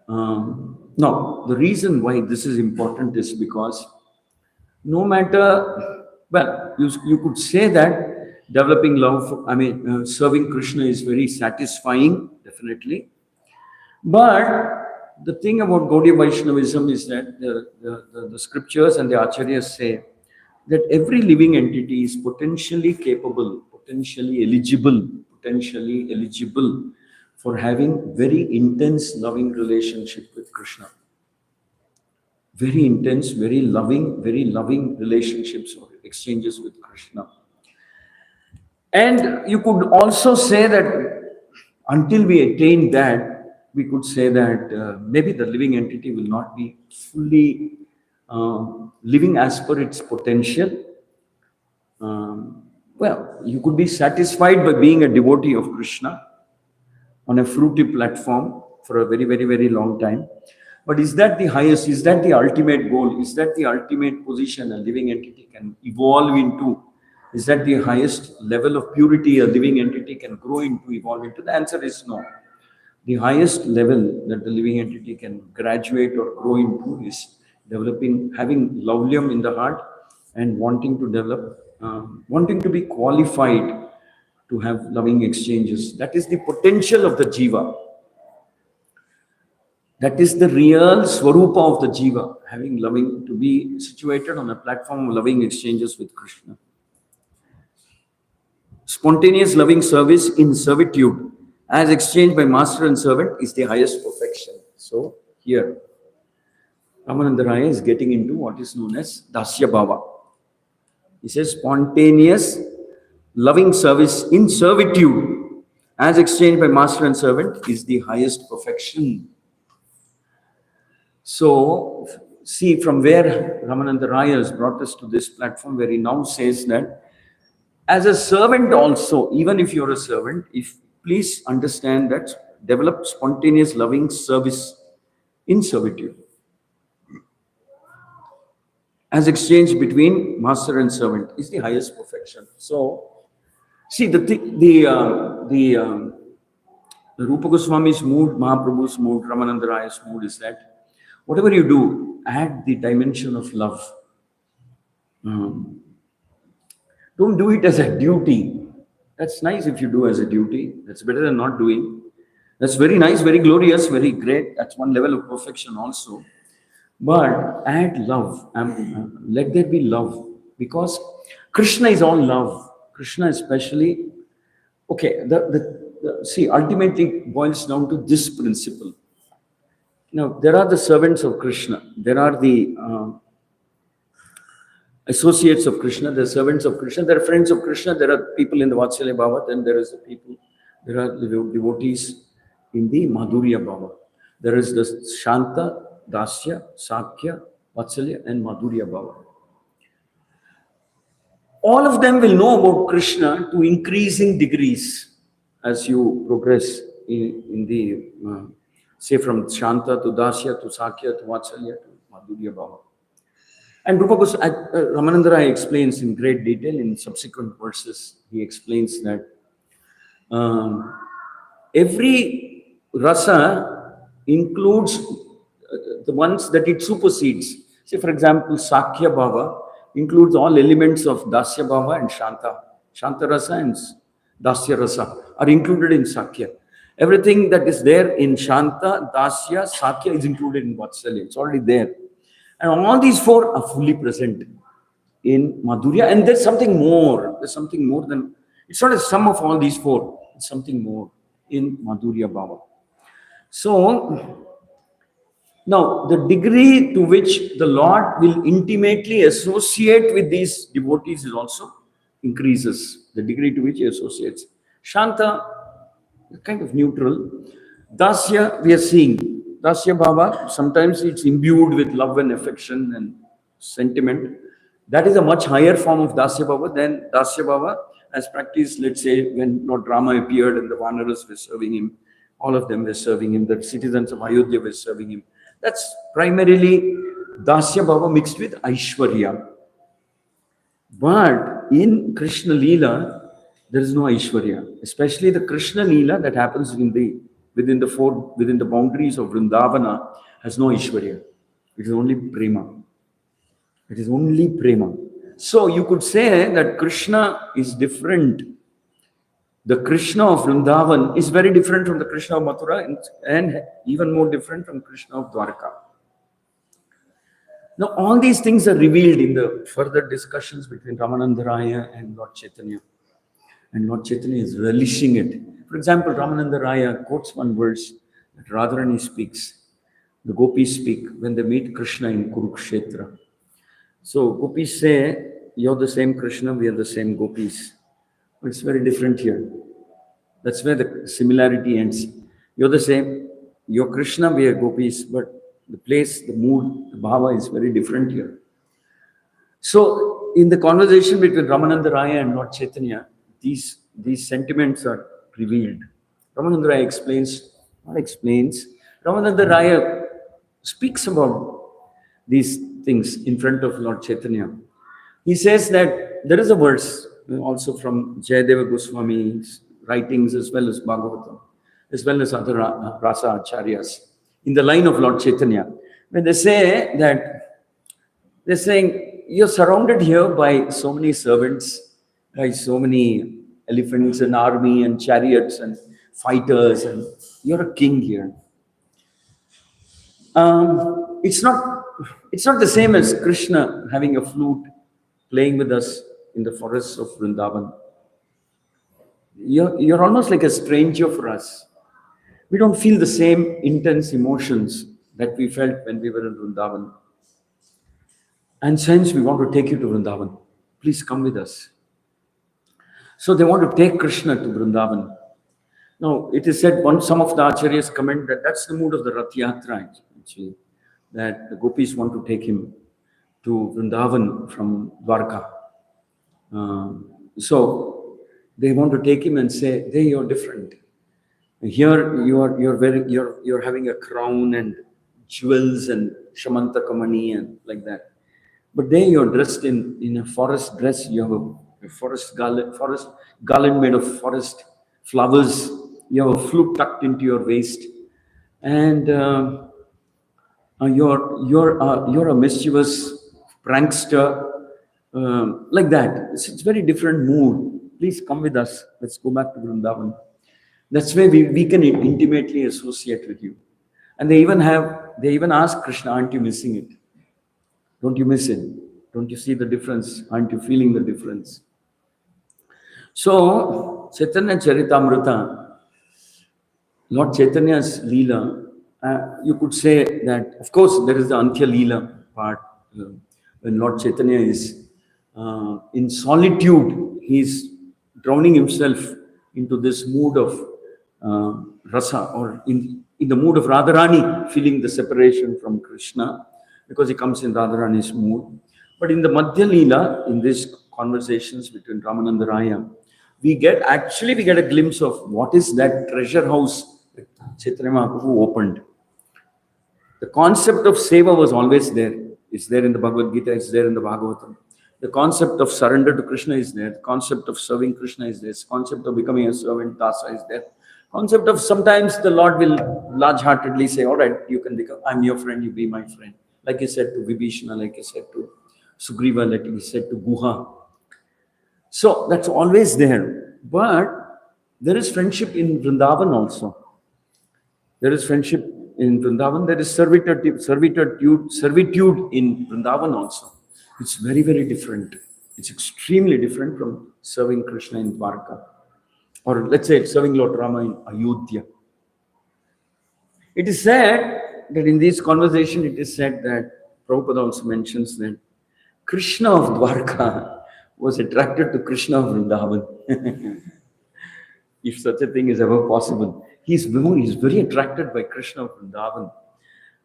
Now, the reason why this is important is because no matter, well, you could say that developing love, serving Krishna is very satisfying, definitely. But the thing about Gaudiya Vaishnavism is that the scriptures and the acharyas say that every living entity is potentially capable, potentially eligible for having very intense loving relationship with Krishna. Very intense, very loving relationships or exchanges with Krishna. And you could also say that until we attain that, we could say that maybe the living entity will not be fully living as per its potential. Well, you could be satisfied by being a devotee of Krishna on a fruity platform for a very, very, very long time. But is that the highest? Is that the ultimate goal? Is that the ultimate position a living entity can evolve into? Is that the highest level of purity a living entity can grow into, evolve into? The answer is no. The highest level that the living entity can graduate or grow into is having lauliam in the heart and wanting to develop, wanting to be qualified to have loving exchanges. That is the potential of the jiva. That is the real swarupa of the jiva, having loving, to be situated on a platform of loving exchanges with Krishna. Spontaneous loving service in servitude, as exchanged by master and servant, is the highest perfection. So here, Ramananda Raya is getting into what is known as Dasya Bhava. He says spontaneous loving service in servitude, as exchanged by master and servant, is the highest perfection. So, see from where Ramananda Raya has brought us to this platform, where he now says that as a servant also, even if you're a servant, please understand that develop spontaneous loving service in servitude as exchange between master and servant is the highest perfection. So, see the Rupa Goswami's mood, Mahaprabhu's mood, Ramananda Raya's mood is that whatever you do, add the dimension of love. Don't do it as a duty. That's nice if you do as a duty. That's better than not doing. That's very nice, very glorious, very great. That's one level of perfection also. But add love. Let there be love. Because Krishna is all love. Krishna especially. Okay, see, ultimately boils down to this principle. Now, there are the servants of Krishna. There are the associates of Krishna, there are servants of Krishna, there are friends of Krishna, there are people in the Vatsalya Bhava, then there are the devotees in the Madhurya Bhava. There is the Shanta, Dasya, Sakya, Vatsalya, and Madhurya Bhava. All of them will know about Krishna to increasing degrees as you progress in the, say from Shanta to Dasya to Sakya to Vatsalya to Madhurya Bhava. And Ramananda Raya explains in great detail in subsequent verses. He explains that every rasa includes the ones that it supersedes. Say, for example, Sakya Bhava includes all elements of Dasya Bhava and Shanta. Shanta Rasa and Dasya Rasa are included in Sakya. Everything that is there in Shanta, Dasya, Sakya is included in Vatsalya. It's already there. And all these four are fully present in Madhurya. And there's something more. There's something more than, it's not a sum of all these four. It's something more in Madhurya Bhava. So, now the degree to which the Lord will intimately associate with these devotees is also increases. The degree to which he associates. Shanta, kind of neutral. Dasya, we are seeing. Dasya Bhava, sometimes it's imbued with love and affection and sentiment. That is a much higher form of Dasya Bhava than Dasya Bhava as practiced, let's say, when Lord Rama appeared and the Vanaras were serving him. All of them were serving him. The citizens of Ayodhya were serving him. That's primarily Dasya Bhava mixed with Aishwarya. But in Krishna Leela, there is no Aishwarya. Especially the Krishna Leela that happens within the boundaries of Vrindavana has no Aishwarya. It is only Prema. It is only Prema. So you could say that Krishna is different. The Krishna of Vrindavan is very different from the Krishna of Mathura and even more different from Krishna of Dwarka. Now all these things are revealed in the further discussions between Ramananda Raya and Lord Chaitanya. And Lord Chaitanya is relishing it. For example, Ramananda Raya quotes one verse that Radharani speaks. The gopis speak when they meet Krishna in Kurukshetra. So gopis say, you're the same Krishna, we are the same gopis. But it's very different here. That's where the similarity ends. You're the same, you're Krishna, we are gopis, but the place, the mood, the bhava is very different here. So in the conversation between Ramananda Raya and Lord Chaitanya, these sentiments are revealed. Ramananda Raya Ramananda Raya speaks about these things in front of Lord Chaitanya. He says that there is a verse also from Jayadeva Goswami's writings as well as Bhagavatam, as well as other Rasa Acharyas, in the line of Lord Chaitanya, when they say that, they're saying, you're surrounded here by so many servants, by so many elephants and army and chariots and fighters, and you're a king here. It's not the same as Krishna having a flute playing with us in the forests of Vrindavan. You're almost like a stranger for us. We don't feel the same intense emotions that we felt when we were in Vrindavan. And since we want to take you to Vrindavan, please come with us. So they want to take Krishna to Vrindavan. Now, it is said, some of the Acharyas comment that that's the mood of the Rath Yatra, actually, that the gopis want to take him to Vrindavan from Dwarka. So they want to take him and say, hey, you're different. Here you're having a crown and jewels and shamantakamani and like that. But there you're dressed in a forest dress. You have a forest garland made of forest flowers. You have a flute tucked into your waist, and you're a mischievous prankster, like that. It's very different mood. Please come with us. Let's go back to Vrindavan. That's where we can intimately associate with you. And they even ask Krishna, aren't you missing it? Don't you miss it? Don't you see the difference? Aren't you feeling the difference? So, Chaitanya Charitamrita, Lord Chaitanya's Leela, you could say that, of course, there is the Antya Leela part, when Lord Chaitanya is in solitude, he's drowning himself into this mood of rasa, or in the mood of Radharani, feeling the separation from Krishna, because he comes in Radharani's mood. But in the Madhya Leela, in these conversations between Ramananda Raya, we get a glimpse of what is that treasure house that Chaitanya Mahaprabhu opened. The concept of seva was always there. It's there in the Bhagavad Gita, it's there in the Bhagavatam. The concept of surrender to Krishna is there. The concept of serving Krishna is there. The concept of becoming a servant, dasa, is there. Concept of sometimes the Lord will large-heartedly say, all right, you can become, I'm your friend, you be my friend. Like he said to Vibhishana, like he said to Sugriva, like he said to Guha. So that's always there. But there is friendship in Vrindavan also. There is friendship in Vrindavan. There is servitude in Vrindavan also. It's very, very different. It's extremely different from serving Krishna in Dwarka. Or let's say serving Lord Rama in Ayodhya. It is said that in this conversation, it is said that Prabhupada also mentions that Krishna of Dwarka was attracted to Krishna of Vrindavan. If such a thing is ever possible. He's very attracted by Krishna of Vrindavan.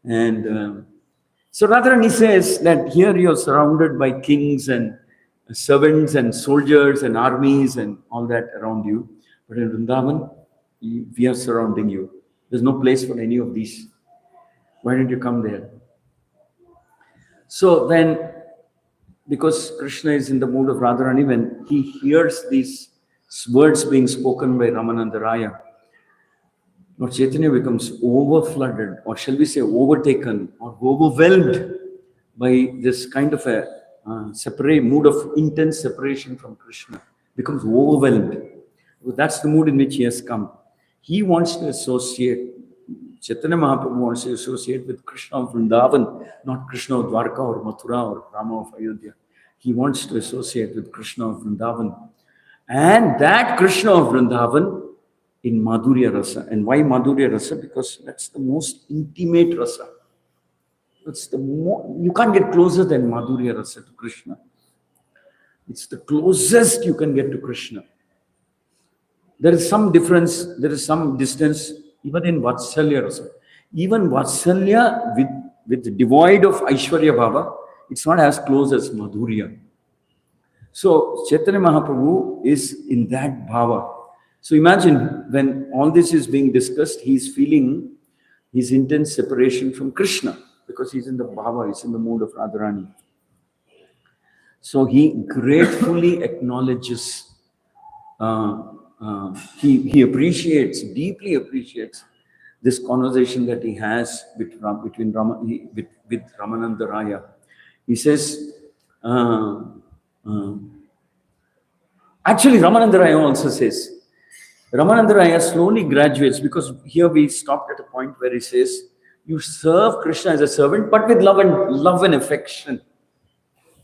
And so Radharani says that here you're surrounded by kings and servants and soldiers and armies and all that around you. But in Vrindavan, we are surrounding you. There's no place for any of these. Why don't you come there? So then, because Krishna is in the mood of Radharani, when he hears these words being spoken by Ramananda Raya, Lord Chaitanya becomes overflooded, or shall we say overtaken, or overwhelmed by this kind of a separate mood of intense separation from Krishna. Becomes overwhelmed. That's the mood in which he has come. He wants to associate, Chaitanya Mahaprabhu wants to associate with Krishna of Vrindavan, not Krishna of Dwarka or Mathura or Rama of Ayodhya. He wants to associate with Krishna of Vrindavan. And that Krishna of Vrindavan in Madhurya Rasa. And why Madhurya Rasa? Because that's the most intimate Rasa. That's you can't get closer than Madhurya Rasa to Krishna. It's the closest you can get to Krishna. There is some difference, there is some distance, even in Vatsalya Rasa. Even Vatsalya with devoid of Aishwarya Bhava, it's not as close as Madhurya. So Chaitanya Mahaprabhu is in that bhava. So imagine when all this is being discussed, he's feeling his intense separation from Krishna because he's in the bhava, he's in the mood of Radharani. So he gratefully acknowledges, he appreciates, deeply appreciates this conversation that he has with Ramananda Raya. He says, actually, Ramananda Raya also says, Ramananda Raya slowly graduates, because here we stopped at a point where he says, you serve Krishna as a servant, but with love and affection.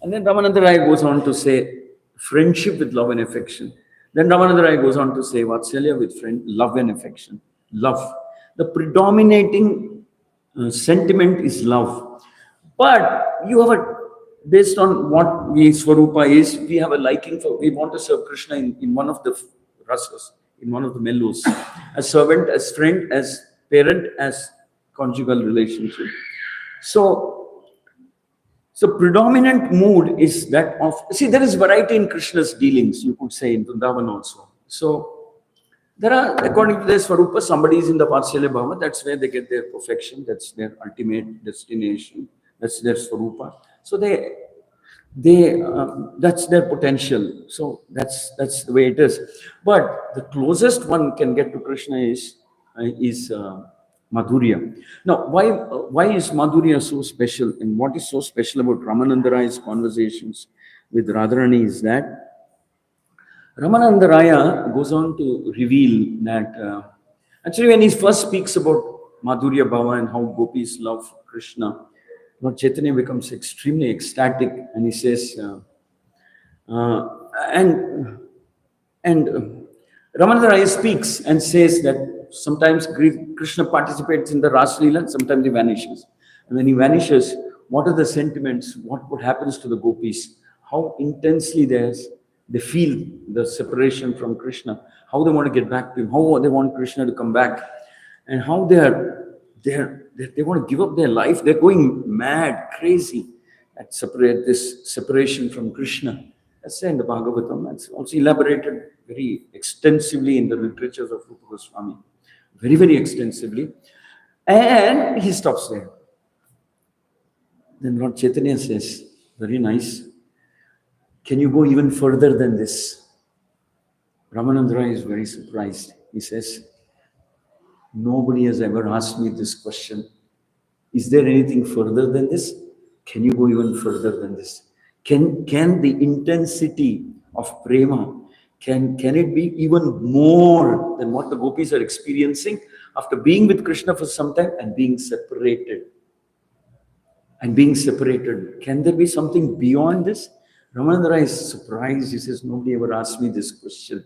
And then Ramananda Raya goes on to say, friendship with love and affection. Then Ramananda Raya goes on to say, Vatsalya with love and affection. Love. The predominating sentiment is love. But you have based on what Swarupa is, we have a liking for, we want to serve Krishna in one of the rasas, in one of the mellows, as servant, as friend, as parent, as conjugal relationship. So predominant mood is that of, see, there is variety in Krishna's dealings, you could say, in Vrindavan also. So There are, according to their Swarupa, somebody is in the Vatsalya Bhava, that's where they get their perfection, that's their ultimate destination, that's their Swarupa. So that's their potential. So that's the way it is. But the closest one can get to Krishna is Madhurya. Now, why is Madhurya so special, and what is so special about Ramananda Rai's conversations with Radharani is that Ramananda Raya goes on to reveal that actually when he first speaks about Madhurya Bhava and how gopis love Krishna, Lord Chaitanya becomes extremely ecstatic and he says, uh, and Ramananda Raya speaks and says that sometimes Krishna participates in the Ras Leela and sometimes he vanishes. And when he vanishes, what are the sentiments? What happens to the gopis? How intensely they feel the separation from Krishna, how they want to get back to him, how they want Krishna to come back, and how they want to give up their life. They're going mad, crazy at this separation from Krishna. That's in the Bhagavatam. That's also elaborated very extensively in the literatures of Rupa Goswami. Very, very extensively. And he stops there. Then Lord Chaitanya says, very nice. Can you go even further than this? Ramananda Rai is very surprised. He says, nobody has ever asked me this question. Is there anything further than this? Can you go even further than this? Can the intensity of prema, can it be even more than what the gopis are experiencing after being with Krishna for some time and being separated? Can there be something beyond this? Ramananda Rai is surprised. He says, nobody ever asked me this question.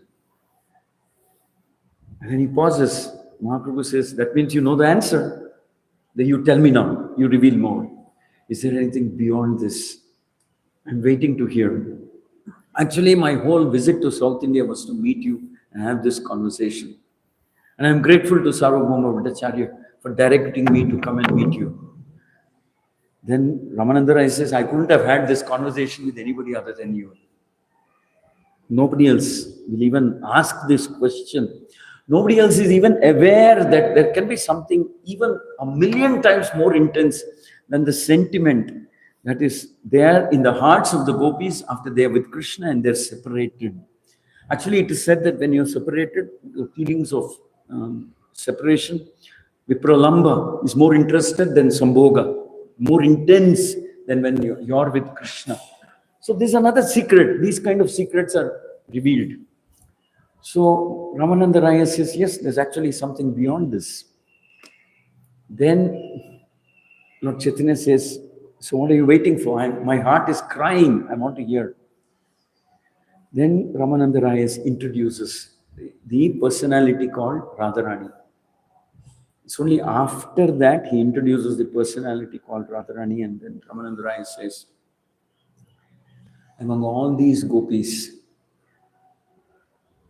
And then he pauses. Mahaprabhu says, that means you know the answer. Then you tell me now, you reveal more. Is there anything beyond this? I'm waiting to hear. Actually, my whole visit to South India was to meet you and have this conversation. And I'm grateful to Sarvabhauma Bhattacharya for directing me to come and meet you. Then Ramananda Rai says, I couldn't have had this conversation with anybody other than you. Nobody else will even ask this question. Nobody else is even aware that there can be something even a million times more intense than the sentiment that is there in the hearts of the gopis after they are with Krishna and they're separated. Actually, it is said that when you're separated, the feelings of separation, Vipralamba is more interested than Sambhoga, more intense than when you're with Krishna. So this is another secret. These kind of secrets are revealed. So Ramananda Raya says, yes, there's actually something beyond this. Then Lord Chaitanya says, so what are you waiting for? My heart is crying. I want to hear. Then Ramananda Raya introduces the personality called Radharani. It's only after that he introduces the personality called Radharani, and then Ramananda Raya says, among all these gopis,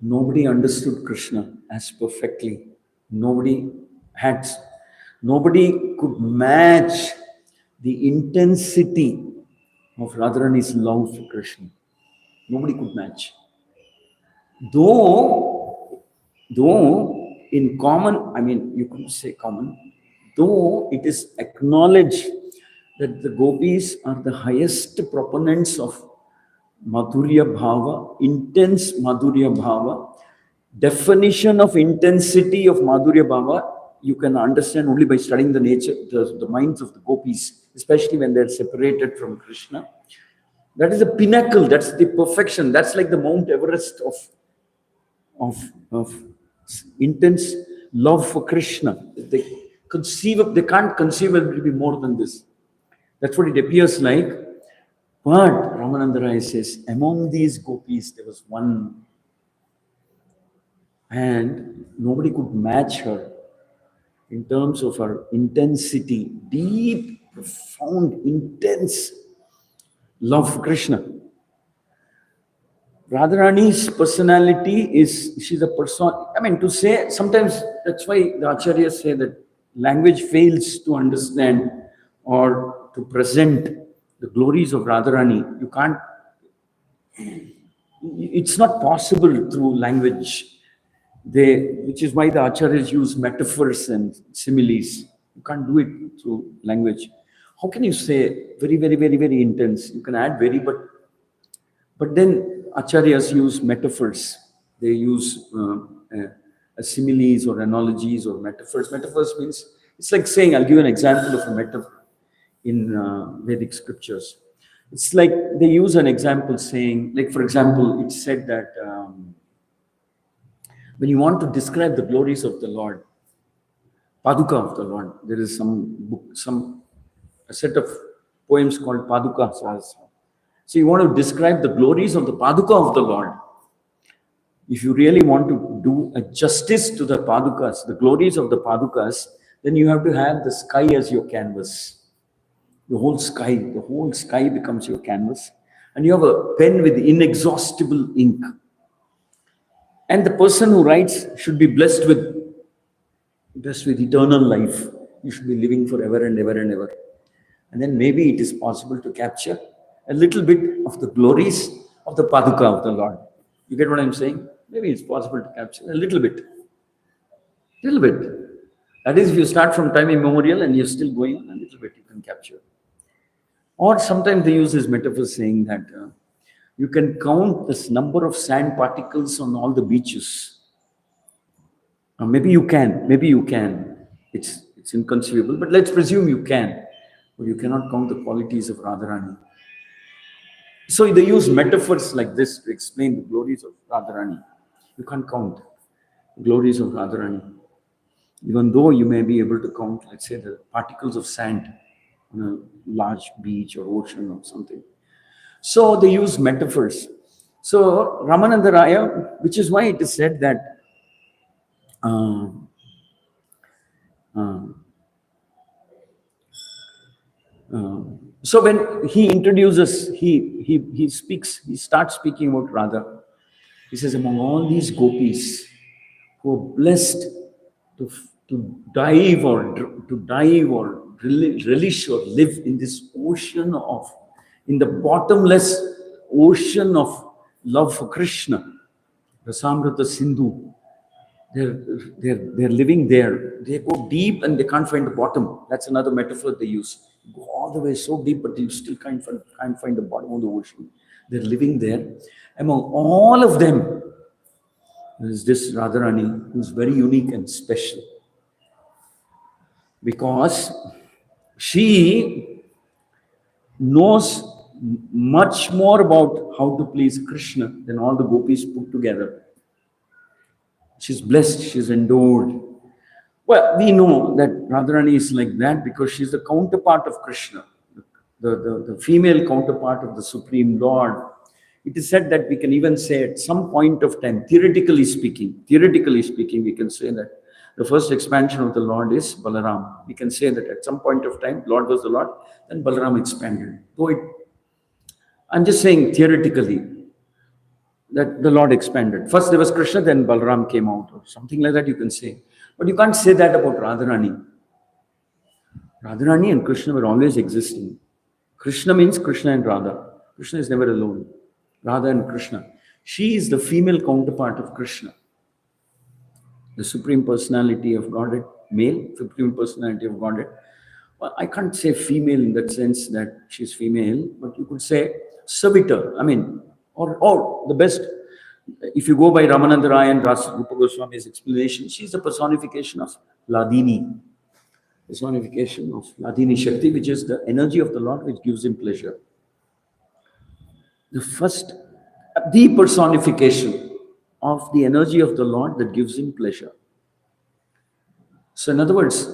nobody understood Krishna as perfectly. Nobody could match the intensity of Radharani's love for Krishna. Nobody could match. Though in common, I mean, you couldn't say common, though it is acknowledged that the gopis are the highest proponents of Madhurya Bhava, intense Madhurya Bhava. Definition of intensity of Madhurya Bhava, you can understand only by studying the nature, the minds of the gopis, especially when they're separated from Krishna. That is the pinnacle, that's the perfection, that's like the Mount Everest of intense love for Krishna. They can't conceivably be more than this. That's what it appears like. But Ramananda Rai says, among these gopis, there was one, and nobody could match her in terms of her intensity, deep, profound, intense love for Krishna. Radharani's personality she's a person, I mean, to say, sometimes that's why the Acharyas say that language fails to understand or to present the glories of Radharani. You can't, it's not possible through language. which is why the acharyas use metaphors and similes. You can't do it through language. How can you say very, very, very, very intense? You can add very, but then acharyas use metaphors. They use similes or analogies or metaphors. Metaphors means, it's like saying, I'll give you an example of a metaphor in Vedic scriptures. It's like they use an example saying, like for example, it's said that when you want to describe the glories of the Lord, Paduka of the Lord, there is some book, a set of poems called Paduka Sahasra. So you want to describe the glories of the Paduka of the Lord. If you really want to do a justice to the Padukas, the glories of the Padukas, then you have to have the sky as your canvas. The whole sky becomes your canvas. And you have a pen with inexhaustible ink. And the person who writes should be blessed with eternal life. You should be living forever and ever and ever. And then maybe it is possible to capture a little bit of the glories of the Paduka of the Lord. You get what I'm saying? Maybe it's possible to capture a little bit. Little bit. That is, if you start from time immemorial and you're still going on, a little bit you can capture. Or sometimes they use this metaphor saying that you can count this number of sand particles on all the beaches. Maybe you can. It's inconceivable, but let's presume you can. But you cannot count the qualities of Radharani. So they use metaphors like this to explain the glories of Radharani. You can't count the glories of Radharani. Even though you may be able to count, let's say, the particles of sand on a large beach or ocean or something. So they use metaphors. So Ramananda Raya, which is why it is said that so when he introduces, he starts speaking about Radha. He says, among all these gopis who are blessed to dive or relish or live in this ocean in the bottomless ocean of love for Krishna, Rasamrita Sindhu. They're living there. They go deep and they can't find the bottom. That's another metaphor they use. You go all the way so deep, but you still can't find the bottom of the ocean. They're living there. Among all of them, there is this Radharani who's very unique and special. Because she knows much more about how to please Krishna than all the gopis put together. She's blessed, she's endowed. Well, we know that Radharani is like that because she's the counterpart of Krishna, the female counterpart of the Supreme Lord. It is said that we can even say at some point of time, theoretically speaking, we can say that the first expansion of the Lord is Balaram. We can say that at some point of time, Lord was the Lord, then Balaram expanded. I'm just saying theoretically, that the Lord expanded. First there was Krishna, then Balaram came out, or something like that you can say. But you can't say that about Radharani. Radharani and Krishna were always existing. Krishna means Krishna and Radha. Krishna is never alone. Radha and Krishna. She is the female counterpart of Krishna. The Supreme Personality of Godhead, male, Supreme Personality of Godhead. Well, I can't say female in that sense that she's female, but you could say servitor. Or the best, if you go by Ramananda Raya and Rupa Goswami's explanation, she's the personification of Ladini. Personification of Ladini Shakti, which is the energy of the Lord which gives him pleasure. The personification of the energy of the Lord that gives him pleasure. So in other words,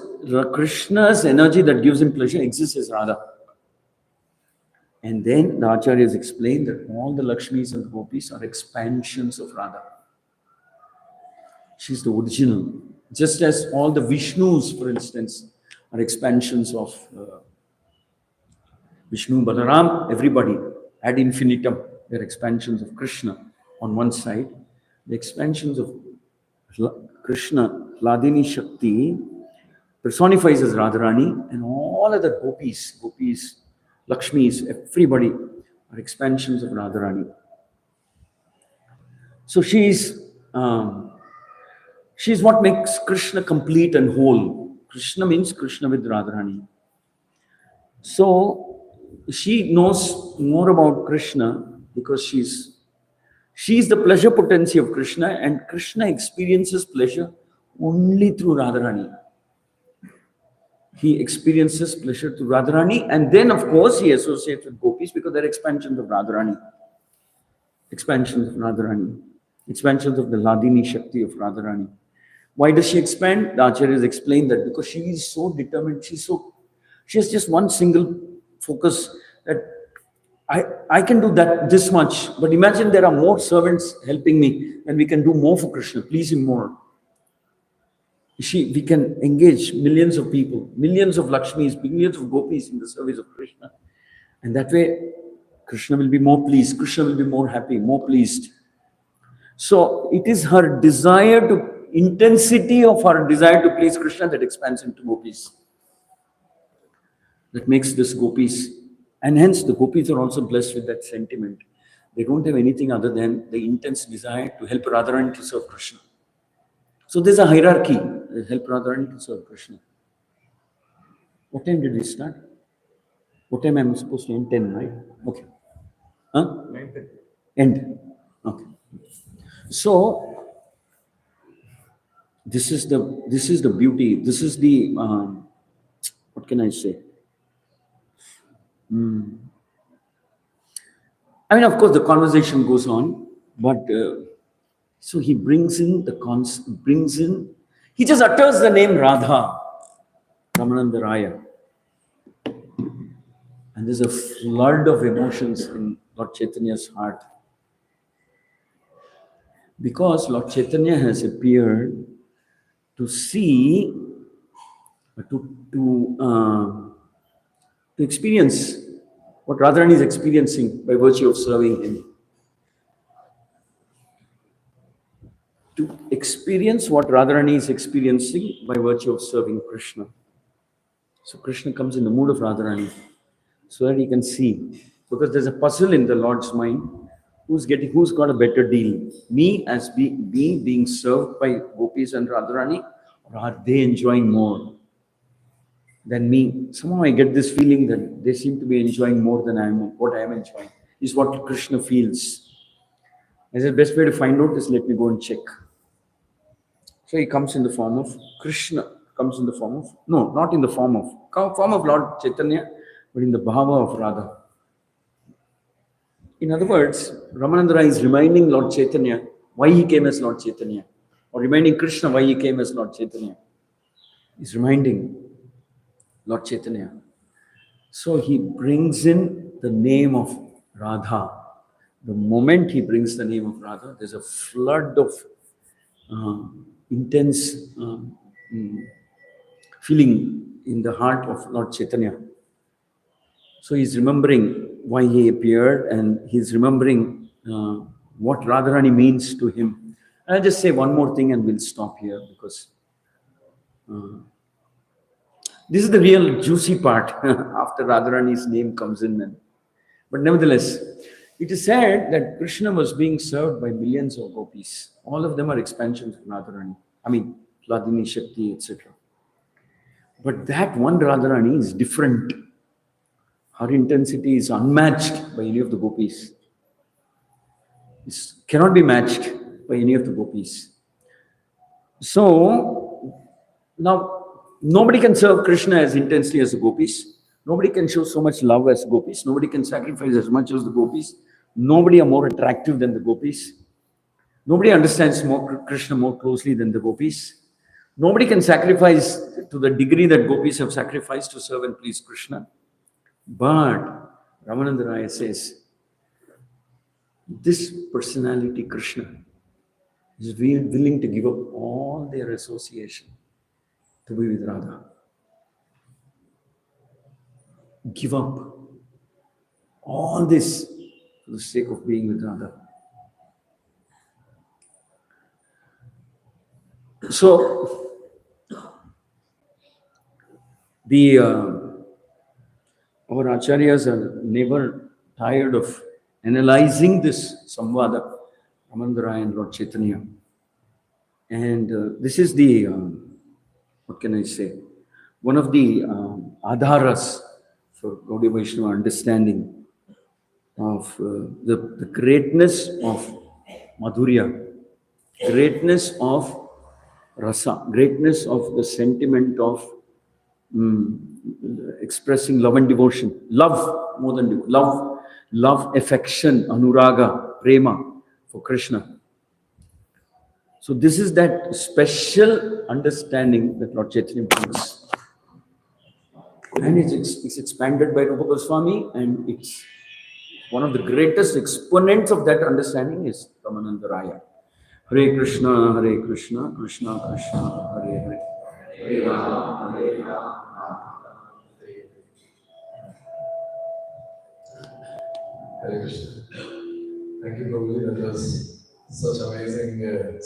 Krishna's energy that gives him pleasure exists as Radha. And then the Acharyas explain that all the Lakshmis and Gopis are expansions of Radha. She's the original. Just as all the Vishnus, for instance, are expansions of Vishnu, Balaram, everybody ad infinitum. They're expansions of Krishna on one side. The expansions of Krishna, Ladini Shakti, personifies as Radharani, and all other gopis, Lakshmis, everybody are expansions of Radharani. So she's She's what makes Krishna complete and whole. Krishna means Krishna with Radharani. So she knows more about Krishna because she's the pleasure potency of Krishna, and Krishna experiences pleasure only through Radharani. He experiences pleasure through Radharani, and then of course he associates with gopis because they're expansions of Radharani. Expansions of Radharani. Expansions of the Ladini Shakti of Radharani. Why does she expand? The Acharyas explain that because she is so determined, she has just one single focus that I can do that this much, but imagine there are more servants helping me, and we can do more for Krishna, please him more. We can engage millions of people, millions of Lakshmis, millions of gopis in the service of Krishna. And that way, Krishna will be more pleased, Krishna will be more happy, more pleased. So it is her intensity of her desire to please Krishna that expands into gopis. That makes this gopis, and hence the gopis are also blessed with that sentiment. They don't have anything other than the intense desire to help Radharani to serve Krishna. So there's a hierarchy. Help Radharani to serve Krishna. What time did we start? What time am I supposed to end? 10, right? Okay. Huh? End. Okay. So this is the beauty. This is the what can I say? I mean, of course, the conversation goes on, but so he brings in he just utters the name Radha, Ramananda Raya. And there's a flood of emotions in Lord Chaitanya's heart. Because Lord Chaitanya has appeared to see, to experience what Radharani is experiencing by virtue of serving him. To experience what Radharani is experiencing by virtue of serving Krishna. So Krishna comes in the mood of Radharani so that he can see. Because there's a puzzle in the Lord's mind. Who's got a better deal? Me as being served by gopis and Radharani, or are they enjoying more than me? Somehow I get this feeling that they seem to be enjoying more than what I am enjoying. Is what Krishna feels. I said, best way to find out is let me go and check. So he comes in the form of Krishna, not in the form of Lord Chaitanya, but in the bhava of Radha. In other words, Ramananda Rai is reminding Lord Chaitanya why he came as Lord Chaitanya, or reminding Krishna why he came as Lord Chaitanya. He's reminding Lord Chaitanya. So he brings in the name of Radha. The moment he brings the name of Radha, there's a flood of intense feeling in the heart of Lord Chaitanya. So he's remembering why he appeared, and he's remembering what Radharani means to him. And I'll just say one more thing and we'll stop here, because this is the real juicy part after Radharani's name comes in. But nevertheless, it is said that Krishna was being served by millions of gopis. All of them are expansions of Radharani. I mean, Ladini Shakti, etc. But that one Radharani is different. Her intensity is unmatched by any of the gopis. It cannot be matched by any of the gopis. So, now, nobody can serve Krishna as intensely as the gopis. Nobody can show so much love as gopis. Nobody can sacrifice as much as the gopis. Nobody are more attractive than the gopis. Nobody understands Krishna more closely than the gopis. Nobody can sacrifice to the degree that gopis have sacrificed to serve and please Krishna. But Ramananda Raya says, this personality, Krishna, is willing to give up all their association to be with Radha. Give up all this for the sake of being with Radha. So, our acharyas are never tired of analyzing this samvada, Ramananda Raya and Lord Chaitanya. And this is the, what can I say, one of the adharas for Gaudiya Vaishnava understanding of the greatness of Madhurya, greatness of rasa, greatness of the sentiment of mm, expressing love and devotion, love more than love, love, affection, anuraga, prema for Krishna. So this is that special understanding that Lord Chaitanya brings. And it's expanded by Rupa Goswami, and it's one of the greatest exponents of that understanding is Ramananda Raya. Hare Krishna, Krishna Krishna, Hare Hare. Hare Ram, Hare Ram, Hare Krishna. Thank you, Prabhuji. That was such amazing